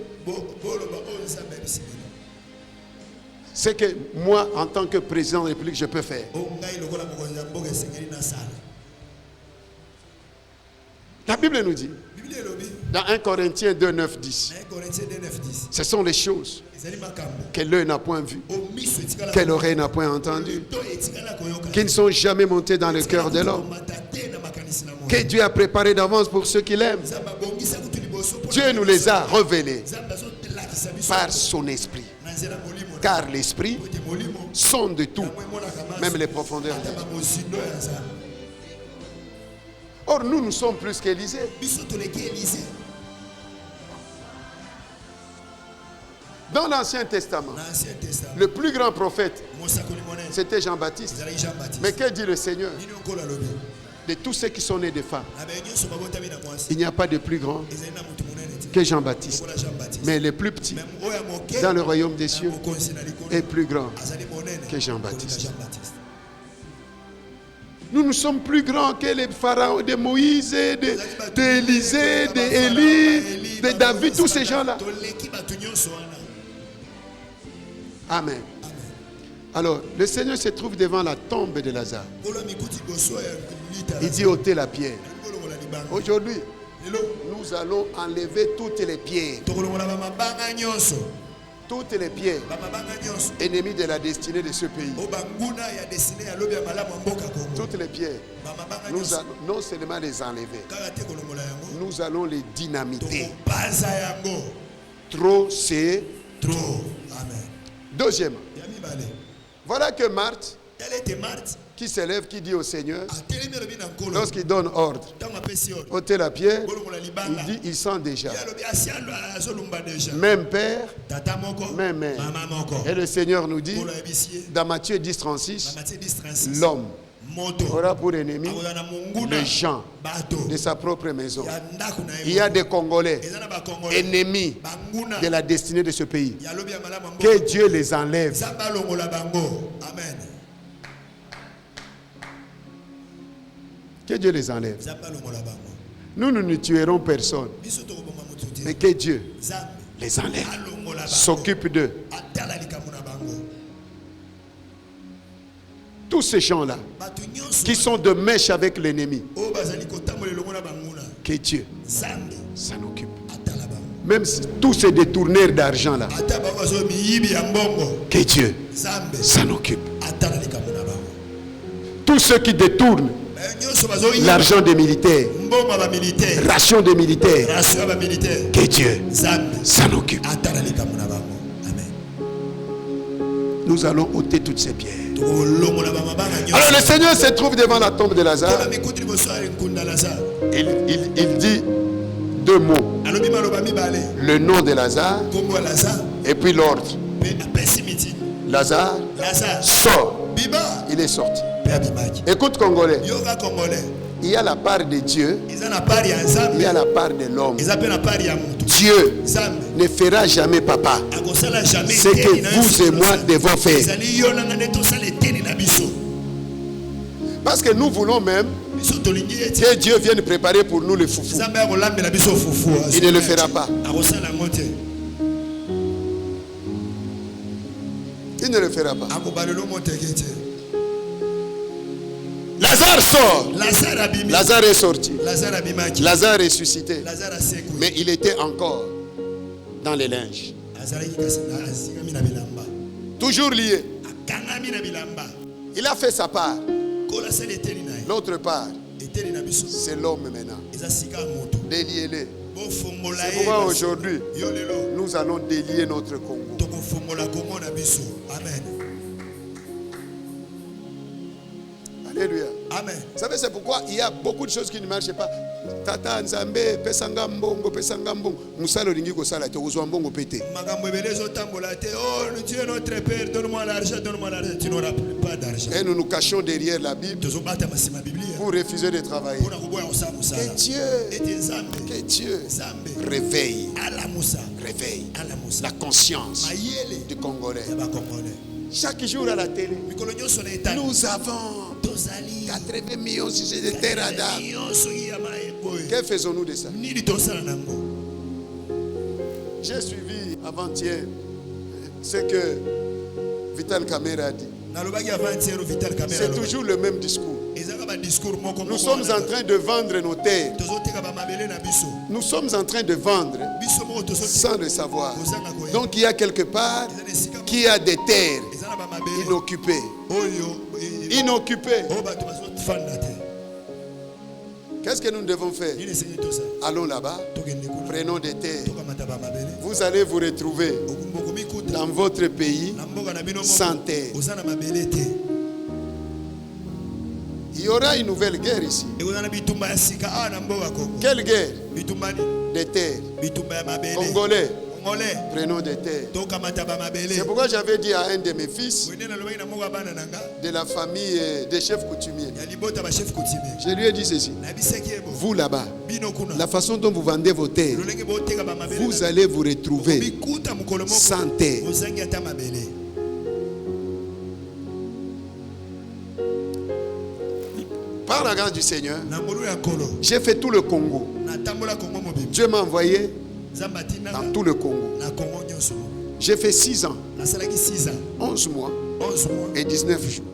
ce que moi en tant que président de la République je peux faire. La Bible nous dit dans 1 Corinthiens 2, 9, 10, ce sont les choses que l'œil n'a point vues, que l'oreille n'a point entendues, qui ne sont jamais montées dans le cœur de l'homme, que Dieu a préparé d'avance pour ceux qui l'aiment. Dieu nous les a révélés par son esprit. Car l'esprit sonde de tout, même les profondeurs de Dieu. Or, nous sommes plus qu'Élisée. Dans l'Ancien Testament, le plus grand prophète, c'était Jean-Baptiste. Mais que dit le Seigneur? De tous ceux qui sont nés de femmes, il n'y a pas de plus grand que Jean-Baptiste. Mais le plus petit dans le royaume des cieux est plus grand que Jean-Baptiste. Nous sommes plus grands que les pharaons de Moïse, d'Élisée, d'Élie, de David, tous ces gens-là. Amen. Alors, le Seigneur se trouve devant la tombe de Lazare. Il dit ôtez la pierre. Aujourd'hui, nous allons enlever toutes les pierres. Toutes les pierres ennemies de la destinée de ce pays. Toutes les pierres, nous allons non seulement les enlever, nous allons les dynamiter. Trop, c'est trop. Deuxièmement, voilà que Marthe, qui s'élève, qui dit au Seigneur, lorsqu'il donne ordre, ôtez la pierre, il dit, il sent déjà. Même père, même mère. Et le Seigneur nous dit, dans Matthieu 10, 36, l'homme aura pour ennemi les gens de sa propre maison. Il y a des Congolais ennemis de la destinée de ce pays. Que Dieu les enlève. Amen. Que Dieu les enlève. Nous ne tuerons personne. Mais que Dieu les enlève. S'occupe d'eux. Tous ces gens-là qui sont de mèche avec l'ennemi. Que Dieu s'en occupe. Même tous ces détourneurs d'argent-là. Que Dieu s'en occupe. Tous ceux qui détournent l'argent des militaires, ration des militaires. Que Dieu s'en occupe. Nous allons ôter toutes ces pierres. Alors le Seigneur se trouve devant la tombe de Lazare. Il dit deux mots. Le nom de Lazare et puis l'ordre. Lazare sort. Il est sorti. Écoute Congolais. Il y a la part de Dieu. Il y a la part de l'homme. Dieu ne fera jamais papa ce que vous et moi devons faire. Parce que nous voulons même que Dieu vienne préparer pour nous le foufou. Il ne le fera pas. Il ne le fera pas. Lazare sort. Lazare est sorti. Lazare est ressuscité. Mais il était encore dans les linges. Toujours lié. Il a fait sa part. L'autre part, c'est l'homme maintenant. Déliez-les. C'est pourquoi aujourd'hui, nous allons délier notre Congo. Amen. Alléluia. Amen. Vous savez, c'est pourquoi il y a beaucoup de choses qui ne marchent pas. Tata Nzambe, pesanga mbongo, pesanga mbongo. Musalo lingi ko sala te ozwa mbongo pété. Magambo ebelezo tambola te. Oh, Dieu notre Père, donne-moi l'argent, donne-moi l'argent. Tu n'auras pas d'argent. Et nous nous cachons derrière la Bible pour refuser de travailler. Que Dieu réveille la conscience du Congolais. Chaque jour à la télé, nous avons 80 millions de terres à d'âme. Que faisons-nous de ça? J'ai suivi avant-hier ce que Vital Kamerhe a dit. C'est toujours le même discours. Nous sommes en train de vendre nos terres. Nous sommes en train de vendre sans le savoir. Donc il y a quelque part qui a des terres inoccupées. Inoccupées. Qu'est-ce que nous devons faire? Allons là-bas, prenons des terres. Vous allez vous retrouver dans votre pays sans terre. Il y aura une nouvelle guerre ici. Quelle guerre? Des terres. Congolais, prenons des terres. C'est pourquoi j'avais dit à un de mes fils de la famille des chefs coutumiers, je lui ai dit ceci: vous là-bas, la façon dont vous vendez vos terres, vous allez vous retrouver sans terre. Par la grâce du Seigneur, j'ai fait tout le Congo. Dieu m'a envoyé dans tout le Congo. J'ai fait 6 ans, 11 mois et 19 jours.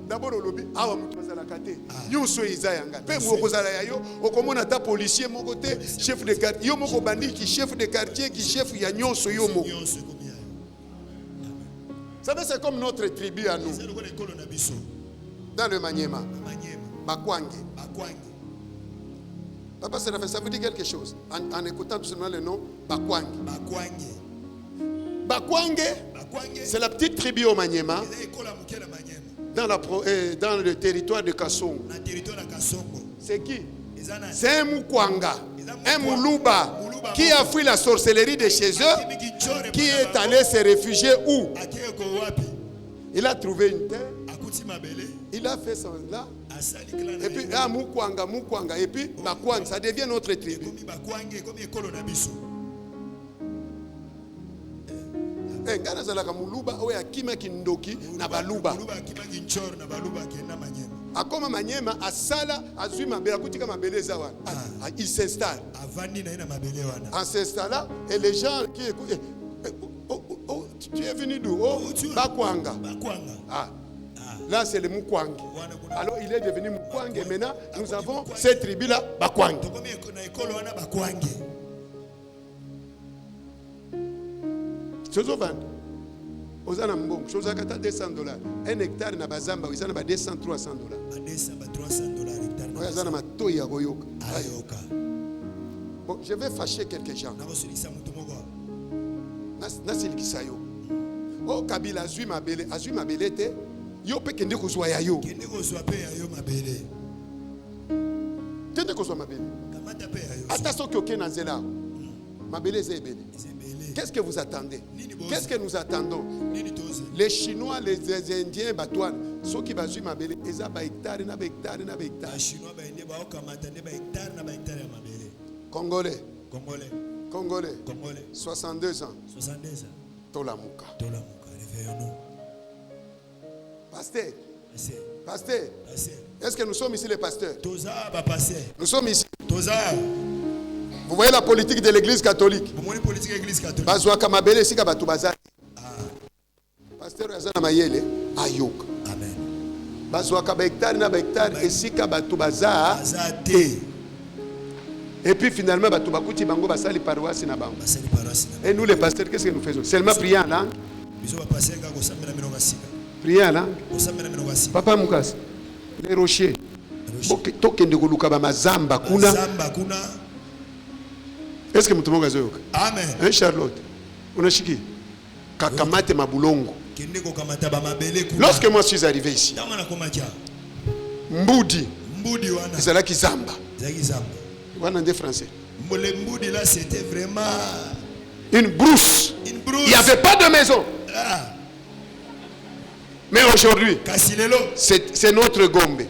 D'abord au lobby, awa mutu azala kate. Nyonso iza yanga. Pe mo kozala yayo, okomona ta policier mon côté, chef de quartier, yo moko bandi ki chef de quartier, qui chef ya nyonso yo mo. Vous savez, c'est comme notre tribu à nous. Dans le Maniema. Bakwange. Papa, ça vous dit quelque chose. En écoutant tout simplement le nom Bakwange. Bakwange, c'est la petite tribu au Maniema. Dans le territoire de Kassongo. C'est qui? C'est un Mukwanga, un Muluba qui a fui la sorcellerie de chez eux, qui est allé se réfugier où? Il a trouvé une terre, il a fait son là, et puis Mukwanga, et puis Bakwang, ça devient notre tribu. Ngana zalaka muluba oya kima kindoki na baluba akoma Maniema asala azui mabela kutika mabele za wana il s'installe en s'installant et les gens qui écoutent tu es venu d'où? Bakwanga. Là c'est le Mukwangi. Alors il est devenu Mukwangi et maintenant nous avons cette tribu là Bakwangi. Aux anambong, chose à 200 $. Un hectare na bazamba, ils en ont 200, 300 $. 200 à 300 $ hectare. Bon, je vais fâcher quelques gens. Oh, Kabila, azui mabele te. Yo pe kende ko zwa ya yo. Kende ko zwa pe ya yo mabele. Kende ko zwa mabele. Kamata pe ya yo. Ata soki okena nzela. Mabele zebele. Qu'est-ce que vous attendez? Qu'est-ce que nous attendons? Les Chinois, les Indiens, Batouan, ceux qui vont suivre Mabele, ils ont hectare, na hectare. Congolais. 62 ans. Tolamuka. Réveillons-nous. Pasteur. Est-ce que nous sommes ici les pasteurs? Nous sommes ici. Vous voyez la politique de l'église catholique. Bazouaka Mabele sika batu bazali. Pasteur Azana Mayele ayok. Amen. Bazouaka ba hectare na ba hectare et sika batu bazate. Et puis finalement batu bakuti bango basali paroisse na bango. Et nous les pasteurs, qu'est-ce que nous faisons? Seulement prier en langue. Prier en langue. Papa Mukas. Les rochers. Tokende koluka ba mazamba kuna. Est-ce que vous avez dit? Amen. Hein, Charlotte? On a chiqué. Kakamate mabulongo. Lorsque moi je suis arrivé ici, Mboudi, c'est là qui zamba. On a des Français. Mboudi là, c'était vraiment une brousse. Il n'y avait pas de maison. Mais aujourd'hui, c'est notre Gombe.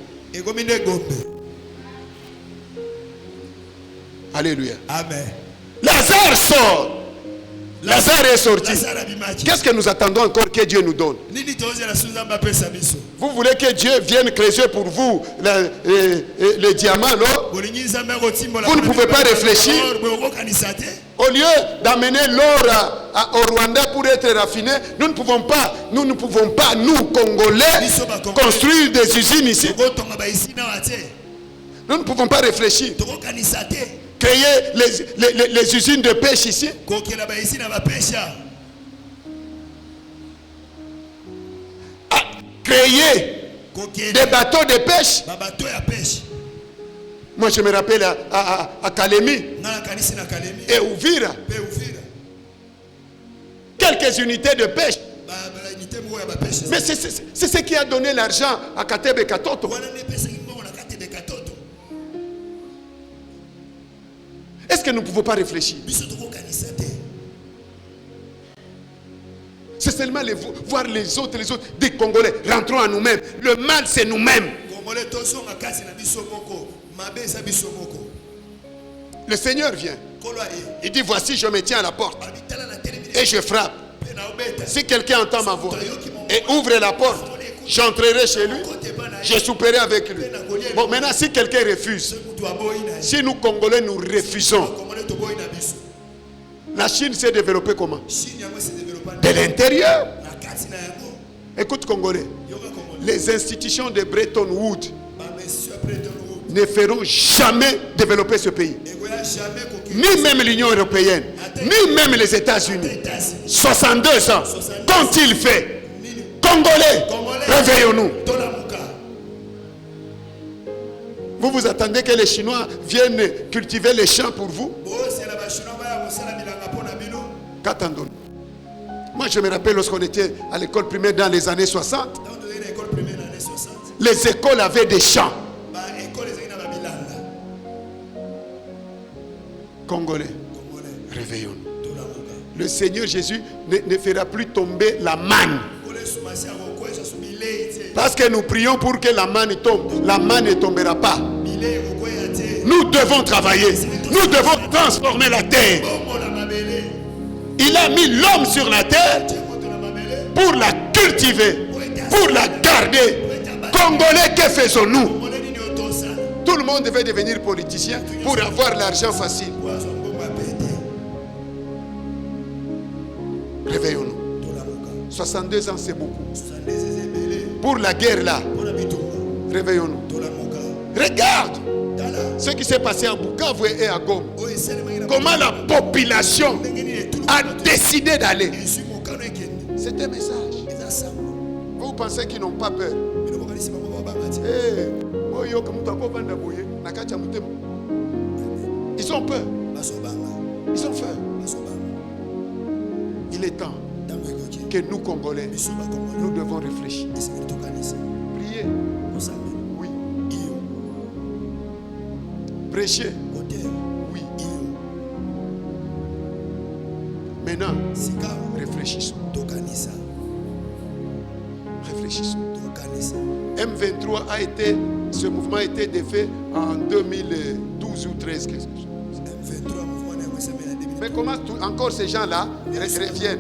Alléluia. Amen. Lazare sort. Lazare est sorti. Qu'est-ce que nous attendons encore que Dieu nous donne? Vous voulez que Dieu vienne creuser pour vous les diamants, non? Vous ne pouvez pas réfléchir. Au lieu d'amener l'or au Rwanda pour être raffiné, nous ne pouvons pas, nous Congolais, construire des usines ici. Nous ne pouvons pas réfléchir. Créer les usines de pêche ici. Créer des bateaux de pêche. Moi je me rappelle à Kalemi et Uvira. Quelques unités de pêche. Mais c'est ce qui a donné l'argent à Katebe Katoto. Est-ce que nous ne pouvons pas réfléchir? C'est seulement voir les autres, des Congolais. Rentrons à nous-mêmes. Le mal, c'est nous-mêmes. Le Seigneur vient. Il dit, voici, je me tiens à la porte. Et je frappe. Si quelqu'un entend ma voix et ouvre la porte, j'entrerai chez lui. Je souperai avec lui. Bon, maintenant, si quelqu'un refuse, si nous Congolais nous refusons, la Chine s'est développée comment? De l'intérieur. Écoute Congolais, les institutions de Bretton Woods ne feront jamais développer ce pays. Ni même l'Union européenne, ni même les États-Unis. 62 ans, qu'ont-ils fait? Congolais, réveillons-nous. Vous vous attendez que les Chinois viennent cultiver les champs pour vous? Qu'attendons-nous? Moi je me rappelle lorsqu'on était à l'école primaire dans les années 60, les écoles avaient des champs. Congolais, réveillons-nous. Le Seigneur Jésus ne fera plus tomber la manne. Parce que nous prions pour que la manne tombe. La manne ne tombera pas. Nous devons travailler. Nous devons transformer la terre. Il a mis l'homme sur la terre pour la cultiver, pour la garder. Congolais, que faisons-nous? Tout le monde devait devenir politicien pour avoir l'argent facile. Réveillons-nous. 62 ans, c'est beaucoup. Pour la guerre là, réveillons-nous. Regarde ce qui s'est passé à Bukavu et à Goma. Comment la population a décidé d'aller. C'est un message. pensez qu'ils n'ont pas peur? Ils ont peur. Ils ont peur. Il est temps que nous, Congolais, nous devons réfléchir. Prier. Oui. Prêcher. Oui. Maintenant, réfléchissons. Réfléchissons. M23 ce mouvement a été défait en 2012 ou 13, quelque chose. Mais comment encore ces gens-là reviennent?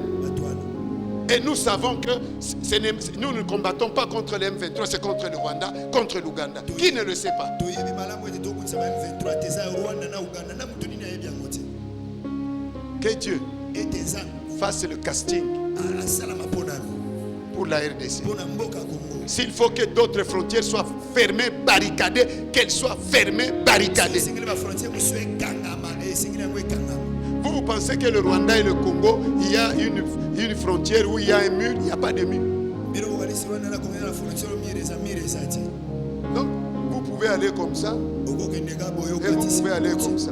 Et nous savons que nous ne combattons pas contre les M23, c'est contre le Rwanda, contre l'Ouganda. Qui ne le sait pas? Que Dieu fasse le casting pour la RDC. S'il faut que d'autres frontières soient fermées, barricadées, qu'elles soient fermées, barricadées. Vous pensez que le Rwanda et le Congo, il y a une frontière où il y a un mur? Il n'y a pas de mur. Donc, vous pouvez aller comme ça. Et vous pouvez aller comme ça.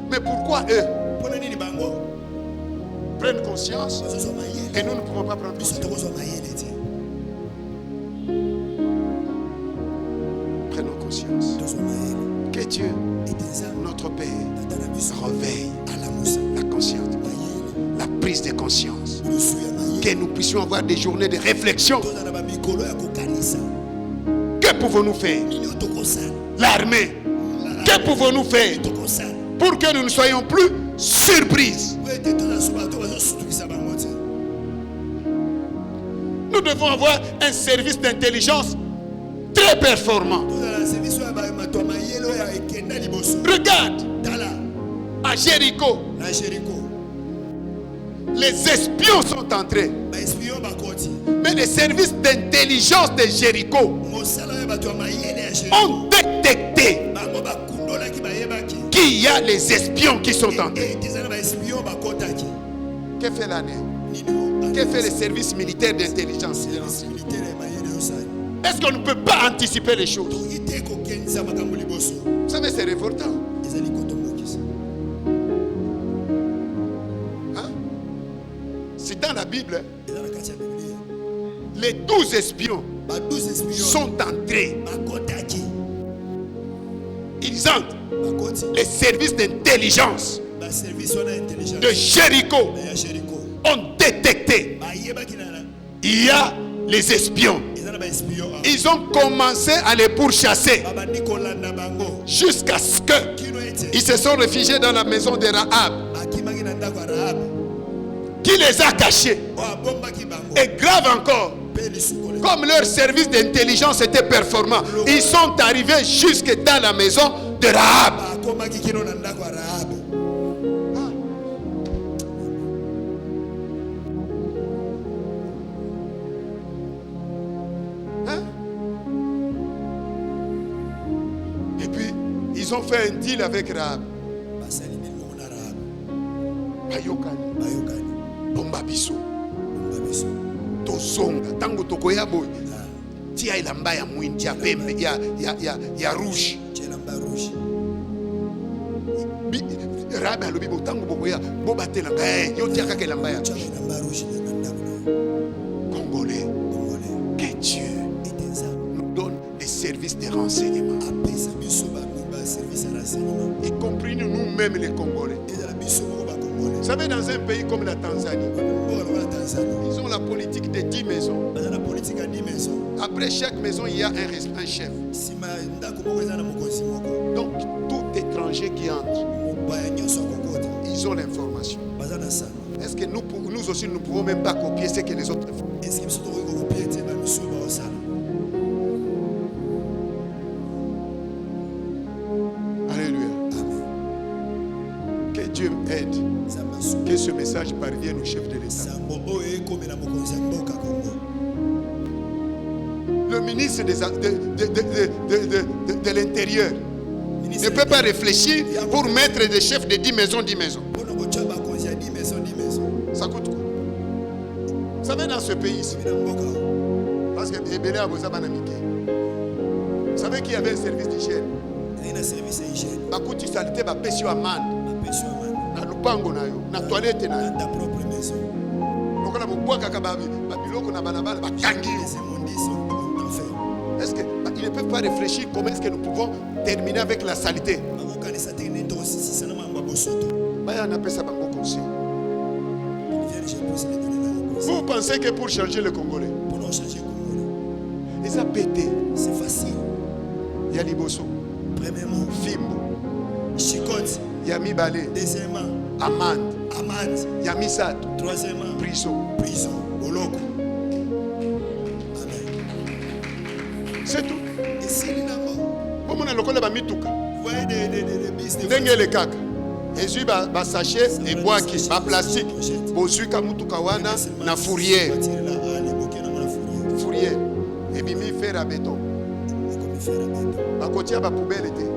Mais pourquoi eux prennent conscience et nous ne pouvons pas prendre conscience? Prenons conscience. Que Dieu, notre Père, réveille la conscience, la prise de conscience. Que nous puissions avoir des journées de réflexion. Que pouvons-nous faire? L'armée. Que pouvons-nous faire pour que nous ne soyons plus surprises? Nous devons avoir un service d'intelligence très performant. Regarde, à Jéricho, les espions sont entrés. Mais les services d'intelligence de Jéricho ont détecté qu'il y a les espions qui sont entrés. Que fait l'armée? Que fait les services militaires d'intelligence? Est-ce qu'on ne peut pas anticiper les choses? Vous savez, c'est révoltant. Hein? C'est dans la Bible. Les 12 espions sont entrés. Ils entrent. Les services d'intelligence de Jéricho ont détecté il y a les espions. Ils ont commencé à les pourchasser jusqu'à ce qu'ils se sont réfugiés dans la maison de Rahab, qui les a cachés. Et grave encore, comme leur service d'intelligence était performant, ils sont arrivés jusque dans la maison de Rahab. Ils ont fait un deal avec Rahab. Bomba biso. Tozonga. Tango tokoya boy. Tia ilamba ya mwindi ya pembe ya rouge. Rahab alobi botango bokoya bobatela ngai yo tia kaka ilamba ya rouge. Congolais. Que Dieu nous donne des services de renseignement. Y compris nous-mêmes les Congolais. Vous savez, dans un pays comme la Tanzanie, ils ont la politique de 10 maisons. Après chaque maison, il y a un chef. Donc, tout étranger qui entre, ils ont l'information. Est-ce que nous aussi, nous ne pouvons même pas copier ce que les autres font? Dieu aide que ce message parvienne au chef de l'État. Le ministre de l'Intérieur ne peut pas réfléchir pour mettre des chefs de 10 maisons, 10 maisons. Ça coûte quoi? savez, dans ce pays ici, parce que Ebele a besoin d'amitié. Vous savez qu'il y avait un service d'hygiène. Bakuti salité, ba pesi amande. Na lupango na yo, na toilette na yo. Dans ta propre maison. Lokola boboa kaka ba biloko na balabala ba kangi. Est-ce que ils ne peuvent pas réfléchir comment est-ce que nous pouvons terminer avec la saleté? Baya on appelle ça bango conseil. Vous pensez que pour changer le Congolais, ils ont pété. C'est facile. Il y a Liboso. Premièrement, Fimbo. chicote. Il y a Mibale. Deuxièmement, Amande. amende. Il y a Misato. Troisièmement, Prison. prison. Boloko. Amen. C'est tout. Et si il n'a pas, Comment on a le col de Mituka? vous voyez des bis de Dengue le kaka. Ezui ba sachet et boaki ba plastique. Bozui kamutuka wana na fourrière. Fourrière. Et bimi fer à béton. Ba kotia ba poubelle était.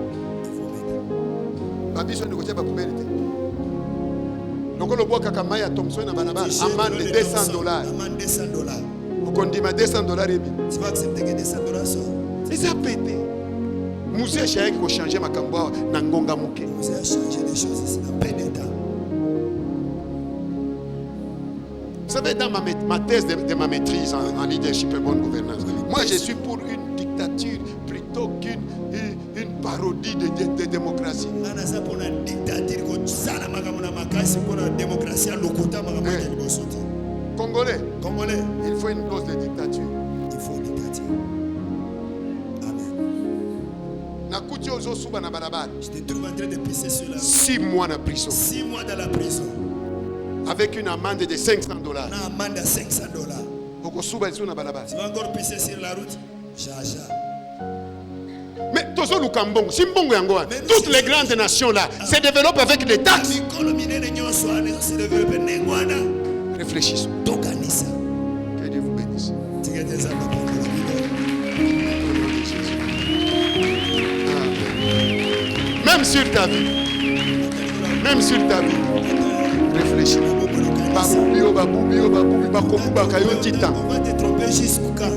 Ba biso ne kotia ba poubelle était. Donc le bois kaka maya Thompson na banaba amende de $200. Amende $200. Vous condimez $200 et bien. Tu vas accepter que $200 sont. Ils ont pété. Moussé Chaïk pour changer ma camboire na ngonga muke. Vous avez changé les choses ici dans peu de temps. Vous savez, dans ma thèse de ma maîtrise en leadership et bonne gouvernance, moi je suis pour une dictature plutôt qu'une parodie de démocratie. Congolais, il faut une dose de dictature. Il faut une dictature. Amen. Je te trouve en train de pisser sur la route. 6 mois de prison. 6 mois dans la prison. Avec une amende de $500. On a amende à $500. Tu vas encore pisser sur la route? Jaja. Mais toutes les grandes nations là se développent avec des taxes. Réfléchissons. Que Dieu vous bénisse. Même sur ta vie. Même sur ta vie. Réfléchis. On va te tromper jusqu'à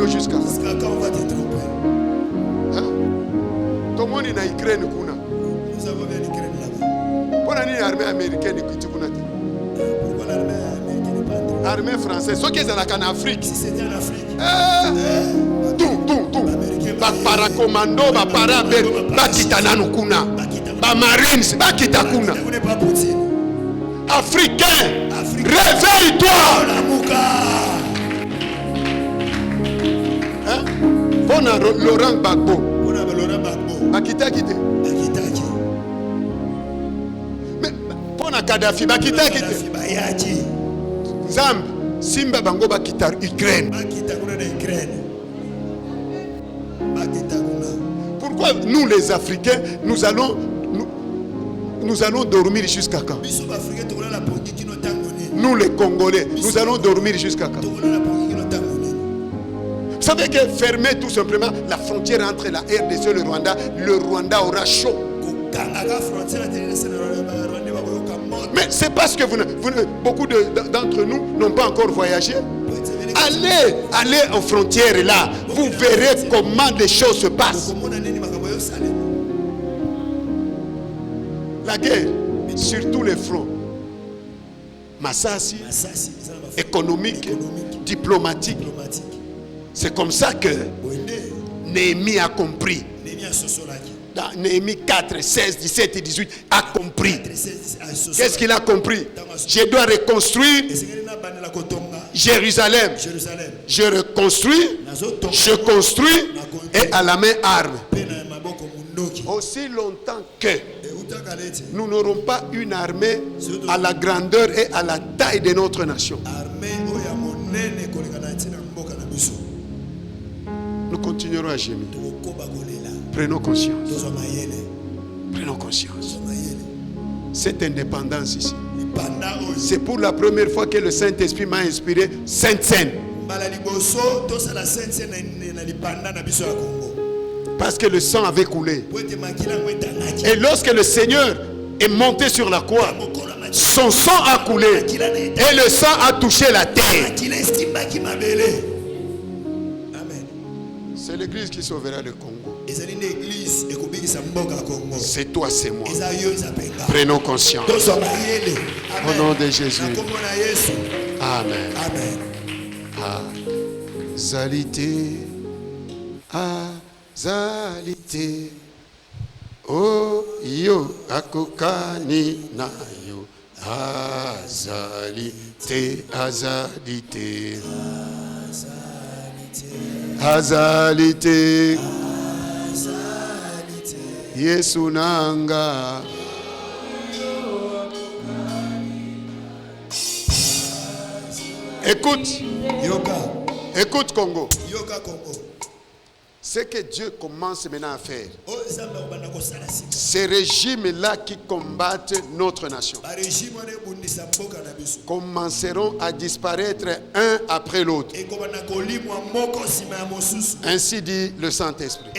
jusqu'à quand on va te tromper. Tout le monde est en Ukraine. Nous avons bien l'Ukraine là-bas. Pourquoi l'armée américaine est Pourquoi l'armée américaine n'est pas entrée? L'armée française, ceux qui sont en Afrique. Si c'était en Afrique, Tout. Paracommando, parabel, bakitana nukuna. Marines, bakita kuna. vous n'êtes pas Poutine. Africain, réveille-toi. Bon à Laurent Gbagbo. On a Laurent Gbagbo. Bakita kite. Bakitaki. Mais bon à Kadhafi, bakita kite. Bayaki. Zamb, Simba bango bakita Ukraine. Bakita kuna na Ukraine. Bakita kuna. Pourquoi nous les Africains, nous allons dormir jusqu'à quand? Nous les Congolais, nous allons dormir jusqu'à quand? Vous savez que fermer tout simplement la frontière entre la RDC et le Rwanda aura chaud. Mais c'est parce que beaucoup d'entre nous n'ont pas encore voyagé. Allez aux frontières là, vous verrez comment les choses se passent. La guerre sur tous les fronts, Massassi, économique, diplomatique. C'est comme ça que Néhémie a compris. Dans Néhémie 4, 16, 17 et 18 a compris. Qu'est-ce qu'il a compris? Je dois reconstruire Jérusalem. Je reconstruis, je construis et à la main arme. Aussi longtemps que nous n'aurons pas une armée à la grandeur et à la taille de notre nation, nous continuerons à gémir. Prenons conscience. Prenons conscience. Cette indépendance ici, c'est pour la première fois que le Saint-Esprit m'a inspiré Sainte Seine. Parce que le sang avait coulé. Et lorsque le Seigneur est monté sur la croix, son sang a coulé et le sang a touché la terre. Amen. C'est l'église qui sauvera le Congo. C'est toi, c'est moi. Prenons conscience. Au nom de Jésus. Amen. Amen. Azalité, azalité, oh yo akokani na yo, azalité, azalité, azalité, Yesu nanga. Écoute. Écoute Congo. Ce que Dieu commence maintenant à faire, ces régimes-là qui combattent notre nation commenceront à disparaître un après l'autre. Ainsi dit le Saint-Esprit.